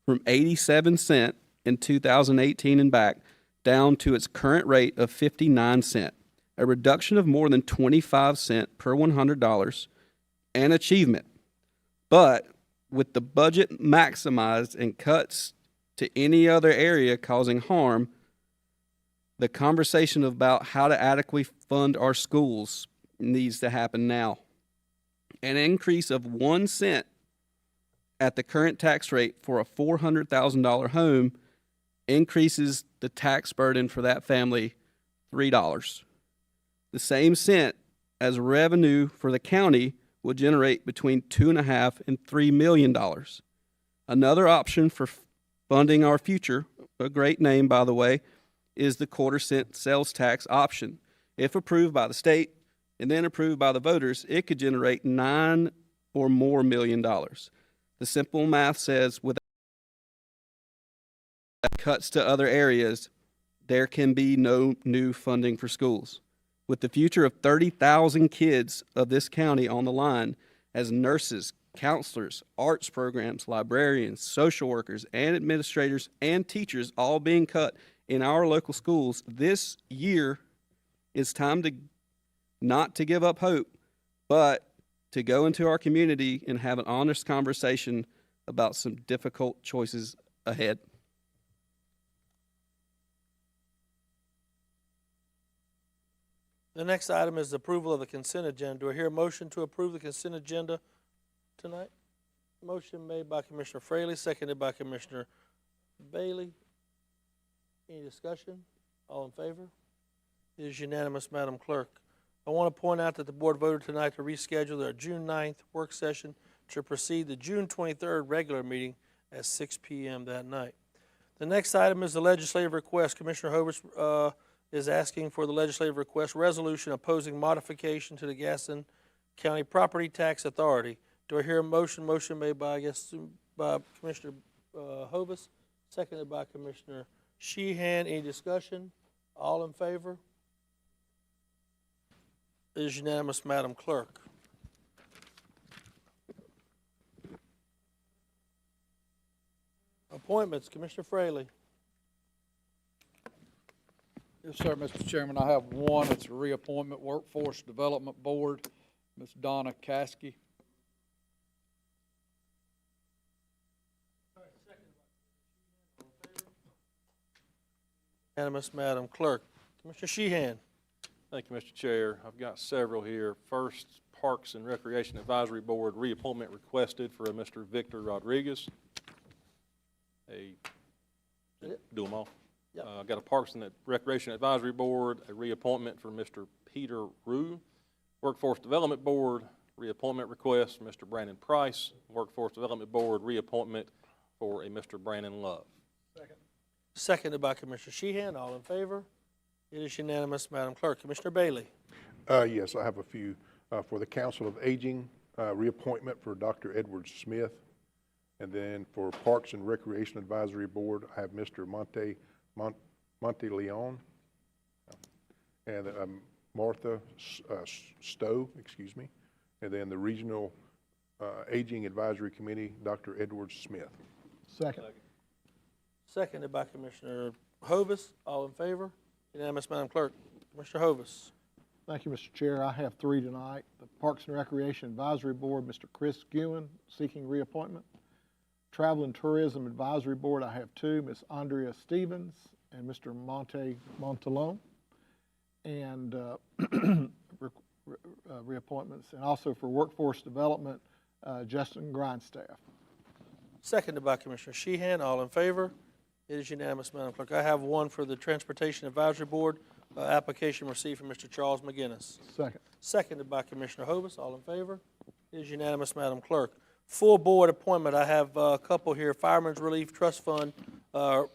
from 87 cents in 2018 and back down to its current rate of 59 cents, a reduction of more than 25 cents per $100, an achievement. But with the budget maximized and cuts to any other area causing harm, the conversation about how to adequately fund our schools needs to happen now. An increase of 1 cent at the current tax rate for a $400,000 home increases the tax burden for that family $3. The same cent as revenue for the county will generate between $2.5 and $3 million. Another option for funding our future, a great name by the way, is the quarter-cent sales tax option. If approved by the state and then approved by the voters, it could generate $9 or more million. The simple math says without cuts to other areas, there can be no new funding for schools. With the future of 30,000 kids of this county on the line as nurses, counselors, arts programs, librarians, social workers, and administrators and teachers all being cut in our local schools, this year is time to not to give up hope, but to go into our community and have an honest conversation about some difficult choices ahead. The next item is the approval of the consent agenda. Do I hear a motion to approve the consent agenda tonight? Motion made by Commissioner Fraley, seconded by Commissioner Bailey. Any discussion? All in favor? It is unanimous, Madam Clerk. I want to point out that the board voted tonight to reschedule their June 9th work session to proceed the June 23rd regular meeting at 6 p.m. that night. The next item is the legislative request. Commissioner Hovis is asking for the legislative request resolution opposing modification to the Gaston County Property Tax Authority. Do I hear a motion? Motion made by, by Commissioner Hovis, seconded by Commissioner Sheehan. Any discussion? All in favor? It is unanimous, Madam Clerk. Appointments, Commissioner Fraley. Yes, sir, Mr. Chairman. I have one. It's a reappointment, Workforce Development Board, Ms. Donna Caskey. Unanimous, Madam Clerk. Commissioner Sheehan. Thank you, Mr. Chair. I've got several here. First, Parks and Recreation Advisory Board reappointment requested for a Mr. Victor Rodriguez. Do them all? Yep. I've got a Parks and Recreation Advisory Board, a reappointment for Mr. Peter Rue. Workforce Development Board, reappointment request for Mr. Brandon Price. Workforce Development Board, reappointment for a Mr. Brandon Love. Seconded by Commissioner Sheehan. All in favor? It is unanimous, Madam Clerk. Commissioner Bailey. Yes, I have a few. For the Council of Aging, reappointment for Dr. Edward Smith. And then for Parks and Recreation Advisory Board, I have Mr. Monte Leon and Martha Stowe, excuse me. And then the Regional Aging Advisory Committee, Dr. Edward Smith. Second. Seconded by Commissioner Hovis. All in favor? Unanimous, Madam Clerk. Commissioner Hovis. Thank you, Mr. Chair. I have three tonight. The Parks and Recreation Advisory Board, Mr. Chris Gewen, seeking reappointment. Travel and Tourism Advisory Board, I have two, Ms. Andrea Stevens and Mr. Monte Montalone. And reappointments. And also for Workforce Development, Justin Grindstaff. Seconded by Commissioner Sheehan. All in favor? It is unanimous, Madam Clerk. I have one for the Transportation Advisory Board, application received from Mr. Charles McGinnis. Second. Seconded by Commissioner Hovis. All in favor? It is unanimous, Madam Clerk. Full board appointment. I have a couple here. Fireman's Relief Trust Fund,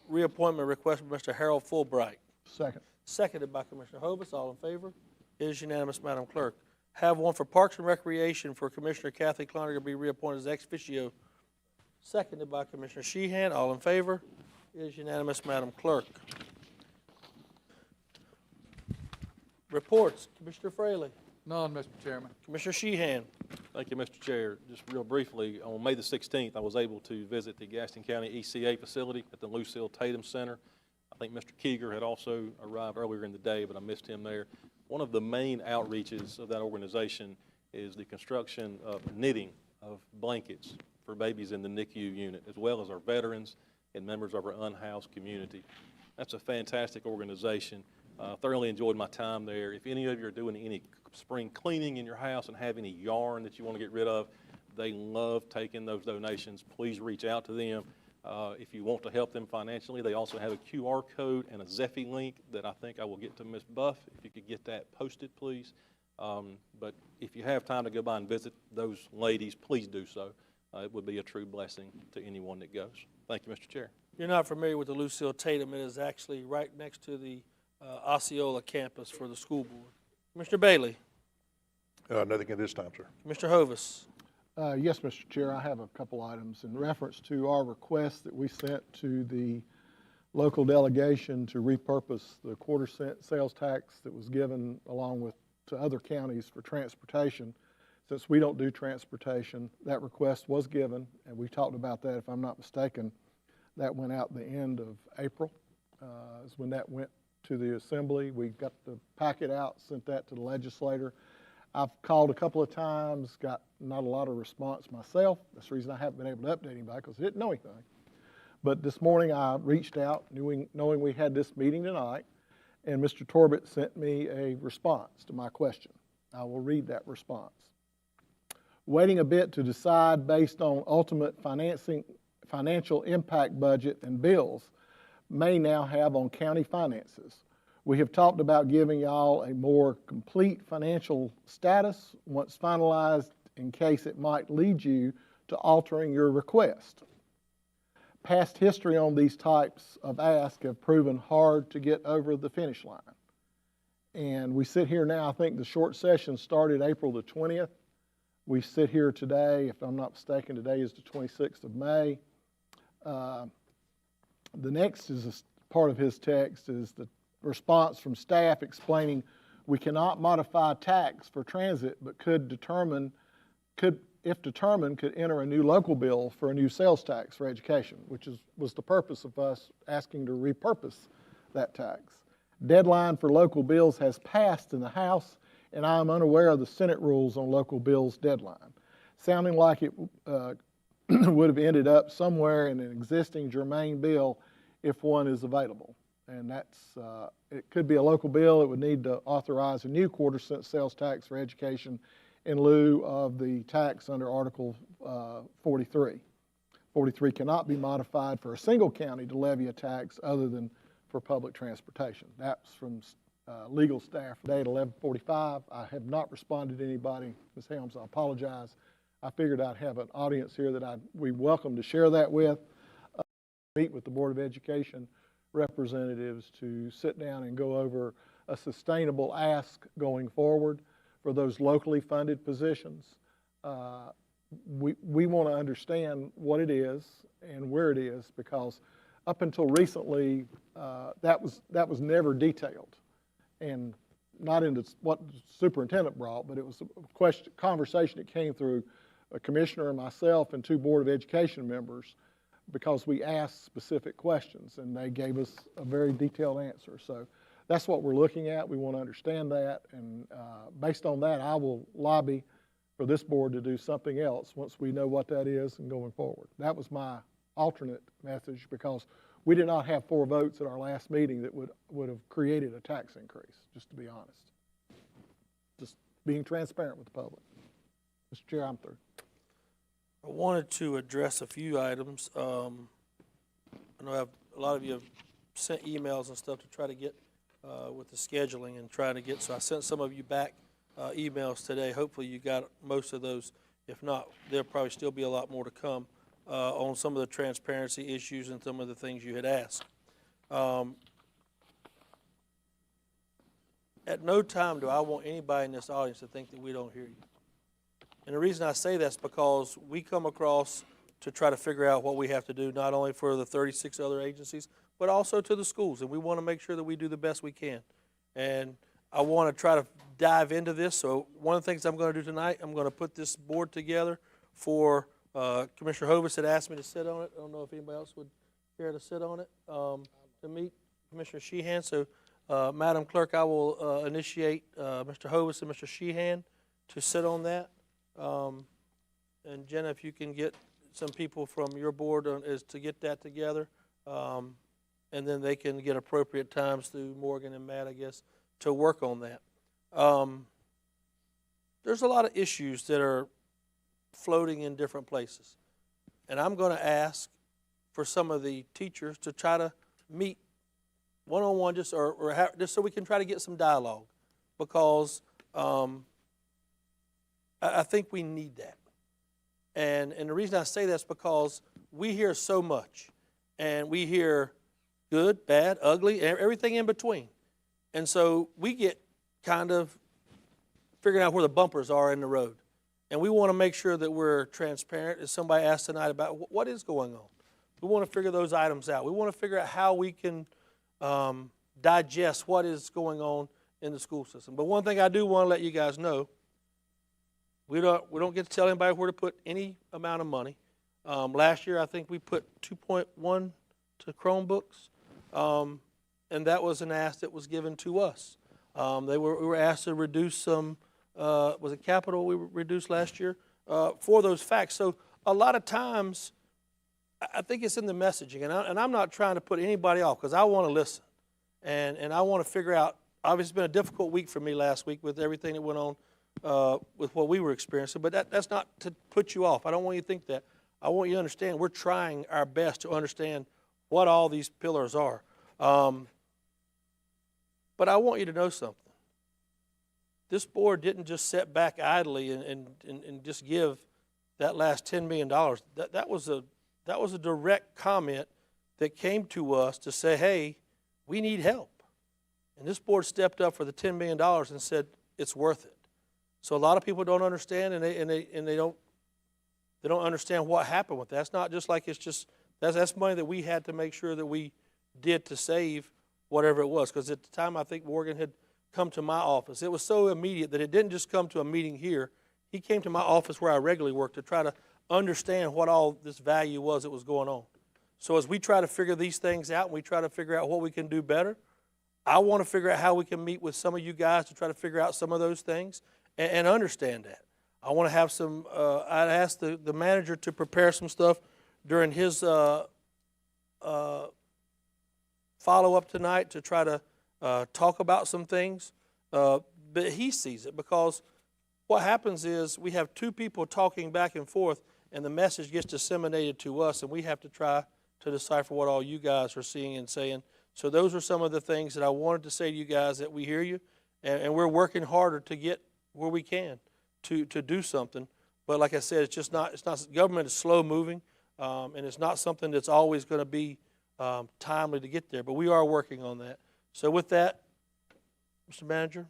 reappointment request from Mr. Harold Fulbright. Second. Seconded by Commissioner Hovis. All in favor? It is unanimous, Madam Clerk. Have one for Parks and Recreation for Commissioner Kathy Cloninger to be reappointed as ex officio. Seconded by Commissioner Sheehan. All in favor? It is unanimous, Madam Clerk. Reports, Commissioner Fraley. None, Mr. Chairman. Commissioner Sheehan. Thank you, Mr. Chair. Just real briefly, on May the 16th, I was able to visit the Gaston County ECA facility at the Lucille Tatum Center. I think Mr. Keeger had also arrived earlier in the day, but I missed him there. One of the main outreaches of that organization is the construction of knitting of blankets for babies in the NICU unit, as well as our veterans and members of our unhoused community. That's a fantastic organization. Thoroughly enjoyed my time there. If any of you are doing any spring cleaning in your house and have any yarn that you want to get rid of, they love taking those donations. Please reach out to them. If you want to help them financially, they also have a QR code and a Zeffy link that I think I will get to Ms. Buff. If you could get that posted, please. But if you have time to go by and visit those ladies, please do so. It would be a true blessing to anyone that goes. Thank you, Mr. Chair. You're not familiar with the Lucille Tatum. It is actually right next to the Osceola campus for the school board. Commissioner Bailey. Nothing at this time, sir. Commissioner Hovis. Yes, Mr. Chair, I have a couple items in reference to our request that we sent to the local delegation to repurpose the quarter-cent sales tax that was given along with to other counties for transportation. Since we don't do transportation, that request was given, and we talked about that, if I'm not mistaken. That went out the end of April, is when that went to the assembly. We got the packet out, sent that to the legislator. I've called a couple of times, got not a lot of response myself. That's the reason I haven't been able to update anybody, because I didn't know anything. But this morning I reached out, knowing we had this meeting tonight, and Mr. Torbett sent me a response to my question. I will read that response. Waiting a bit to decide based on ultimate financial impact budget and bills may now have on county finances. We have talked about giving y'all a more complete financial status once finalized in case it might lead you to altering your request. Past history on these types of asks have proven hard to get over the finish line. And we sit here now, I think the short session started April the 20th. We sit here today, if I'm not mistaken, today is the 26th of May. The next is part of his text is the response from staff explaining we cannot modify tax for transit, but if determined, could enter a new local bill for a new sales tax for education, which was the purpose of us asking to repurpose that tax. Deadline for local bills has passed in the House, and I am unaware of the Senate rules on local bills deadline, sounding like it would have ended up somewhere in an existing germane bill if one is available. And that's, it could be a local bill. It would need to authorize a new quarter-cent sales tax for education in lieu of the tax under Article 43. 43 cannot be modified for a single county to levy a tax other than for public transportation. That's from legal staff today at 11:45. I have not responded to anybody. Ms. Helms, I apologize. I figured I'd have an audience here that we welcome to share that with. Meet with the Board of Education representatives to sit down and go over a sustainable ask going forward for those locally funded positions. We want to understand what it is and where it is, because up until recently, that was never detailed, and not into what the superintendent brought, but it was a conversation that came through a commissioner and myself and 2 Board of Education members, because we asked specific questions and they gave us a very detailed answer. So that's what we're looking at. We want to understand that, and based on that, I will lobby for this board to do something else once we know what that is and going forward. That was my alternate message, because we did not have 4 votes at our last meeting that would have created a tax increase, just to be honest. Just being transparent with the public. Mr. Chair, I'm through. I wanted to address a few items. I know a lot of you have sent emails and stuff to try to get with the scheduling and trying to get, so I sent some of you back emails today. Hopefully you got most of those. If not, there'll probably still be a lot more to come on some of the transparency issues and some of the things you had asked. At no time do I want anybody in this audience to think that we don't hear you. And the reason I say that's because we come across to try to figure out what we have to do, not only for the 36 other agencies, but also to the schools. And we want to make sure that we do the best we can. And I want to try to dive into this. So one of the things I'm going to do tonight, I'm going to put this board together for Commissioner Hovis had asked me to sit on it. I don't know if anybody else would care to sit on it to meet Commissioner Sheehan. So Madam Clerk, I will initiate Mr. Hovis and Mr. Sheehan to sit on that. And Jenna, if you can get some people from your board is to get that together, and then they can get appropriate times through Morgan and Matt, I guess, to work on that. There's a lot of issues that are floating in different places, and I'm going to ask for some of the teachers to try to meet one-on-one, just so we can try to get some dialogue, because I think we need that. And the reason I say that's because we hear so much, and we hear good, bad, ugly, everything in between. And so we get kind of figuring out where the bumpers are in the road. And we want to make sure that we're transparent. As somebody asked tonight about what is going on, we want to figure those items out. We want to figure out how we can digest what is going on in the school system. But one thing I do want to let you guys know, we don't get to tell anybody where to put any amount of money. Last year, I think we put 2.1 to Chromebooks, and that was an ask that was given to us. We were asked to reduce some, was it capital we reduced last year, for those facts. So a lot of times, I think it's in the messaging, and I'm not trying to put anybody off, because I want to listen. And I want to figure out, obviously, it's been a difficult week for me last week with everything that went on with what we were experiencing, but that's not to put you off. I don't want you to think that. I want you to understand we're trying our best to understand what all these pillars are. But I want you to know something. This board didn't just sit back idly and just give that last $10 million. That was a direct comment that came to us to say, hey, we need help. And this board stepped up for the $10 million and said it's worth it. So a lot of people don't understand, and they don't understand what happened with that. It's not just like it's just that's money that we had to make sure that we did to save whatever it was. Because at the time, I think Morgan had come to my office. It was so immediate that it didn't just come to a meeting here. He came to my office where I regularly work to try to understand what all this value was that was going on. So as we try to figure these things out and we try to figure out what we can do better, I want to figure out how we can meet with some of you guys to try to figure out some of those things and understand that. I want to have some, I'd ask the manager to prepare some stuff during his follow-up tonight to try to talk about some things. But he sees it, because what happens is we have two people talking back and forth, and the message gets disseminated to us, and we have to try to decipher what all you guys are seeing and saying. So those are some of the things that I wanted to say to you guys, that we hear you, and we're working harder to get where we can to do something. But like I said, it's not government is slow moving, and it's not something that's always going to be timely to get there, but we are working on that. So with that, Mr. Manager.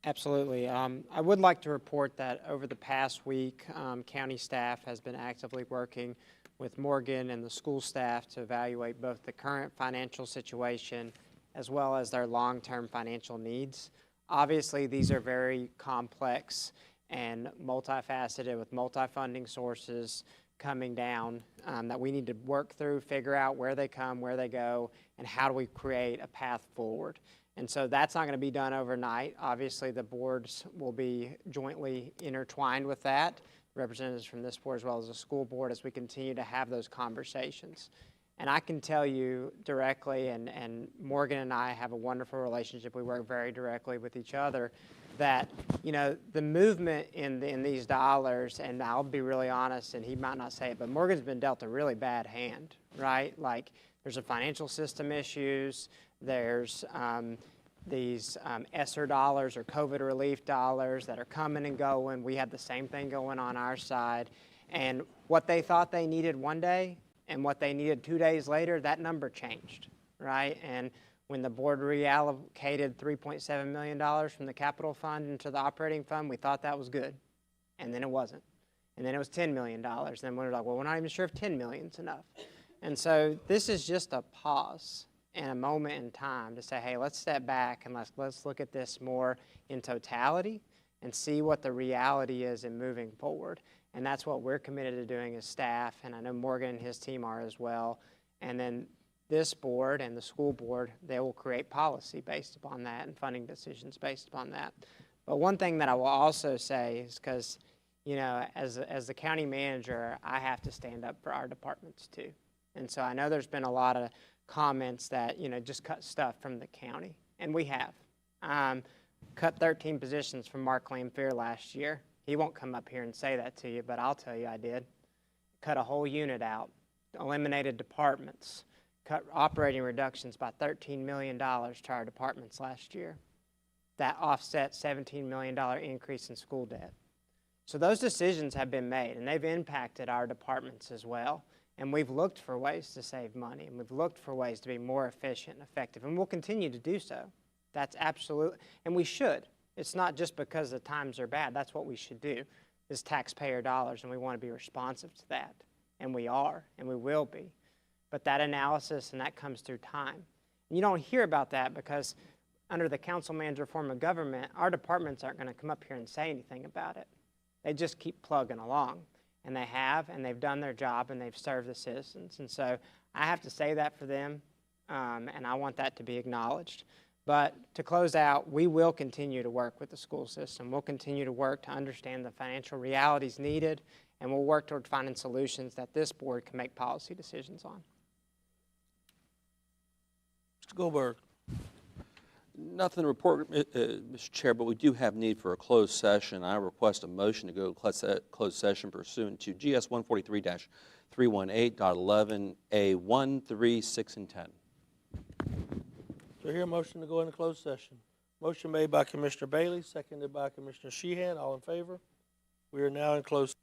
Absolutely. I would like to report that over the past week, county staff has been actively working with Morgan and the school staff to evaluate both the current financial situation as well as their long-term financial needs. Obviously, these are very complex and multifaceted, with multi-funding sources coming down that we need to work through, figure out where they come, where they go, and how do we create a path forward. And so that's not going to be done overnight. Obviously, the boards will be jointly intertwined with that, representatives from this board as well as the school board, as we continue to have those conversations. And I can tell you directly, and Morgan and I have a wonderful relationship. We work very directly with each other, that, you know, the movement in these dollars, and I'll be really honest, and he might not say it, but Morgan's been dealt a really bad hand, right? Like, there's a financial system issues, there's these ESSER dollars or COVID relief dollars that are coming and going. We have the same thing going on our side. And what they thought they needed one day and what they needed 2 days later, that number changed, right? And when the board reallocated $3.7 million from the capital fund into the operating fund, we thought that was good. And then it wasn't. And then it was $10 million. Then we were like, well, we're not even sure if $10 million is enough. And so this is just a pause and a moment in time to say, hey, let's step back and let's look at this more in totality and see what the reality is in moving forward. And that's what we're committed to doing as staff, and I know Morgan and his team are as well. And then this board and the school board, they will create policy based upon that and funding decisions based upon that. But one thing that I will also say is, because, you know, as the county manager, I have to stand up for our departments too. And so I know there's been a lot of comments that, you know, just cut stuff from the county, and we have. Cut 13 positions from Mark Lamphere last year. He won't come up here and say that to you, but I'll tell you I did. Cut a whole unit out, eliminated departments, cut operating reductions by $13 million to our departments last year. That offset $17 million increase in school debt. So those decisions have been made, and they've impacted our departments as well. And we've looked for ways to save money, and we've looked for ways to be more efficient and effective, and we'll continue to do so. That's absolute, and we should. It's not just because the times are bad. That's what we should do, is taxpayer dollars, and we want to be responsive to that. And we are, and we will be. But that analysis, and that comes through time. And you don't hear about that because under the council manager form of government, our departments aren't going to come up here and say anything about it. They just keep plugging along. And they have, and they've done their job, and they've served the citizens. And so I have to say that for them, and I want that to be acknowledged. But to close out, we will continue to work with the school system. We'll continue to work to understand the financial realities needed, and we'll work toward finding solutions that this board can make policy decisions on. Mr. Goldberg. Nothing to report, Mr. Chair, but we do have need for a closed session. I request a motion to go to closed session pursuant to GS 143-318.11A1, 3, 6, and 10. Do I hear a motion to go into closed session? Motion made by Commissioner Bailey, seconded by Commissioner Sheehan. All in favor? We are now in closed.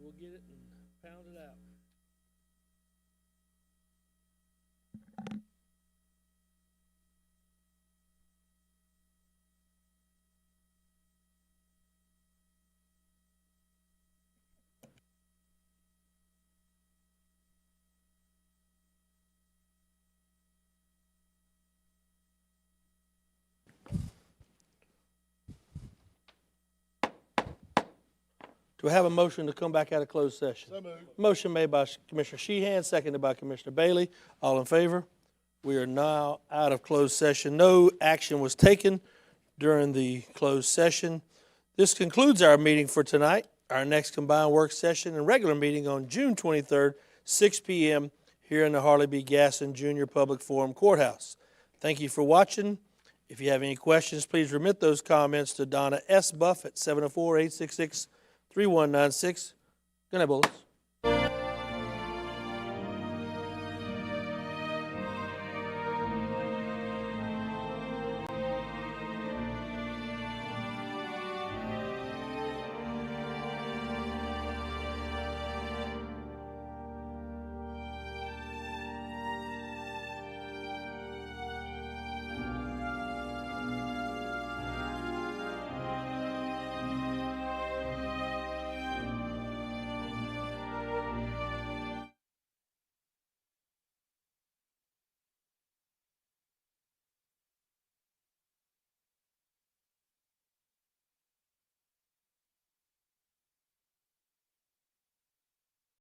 We'll get it and pound it out. Do I have a motion to come back out of closed session? So moved. Motion made by Commissioner Sheehan, seconded by Commissioner Bailey. All in favor? We are now out of closed session. No action was taken during the closed session. This concludes our meeting for tonight. Our next combined work session and regular meeting on June 23rd, 6 p.m. here in the Harley B. Gaston Jr. Public Forum Courthouse. Thank you for watching. If you have any questions, please remit those comments to Donna S. Buff at 704-866-3196. Good night, Bullis.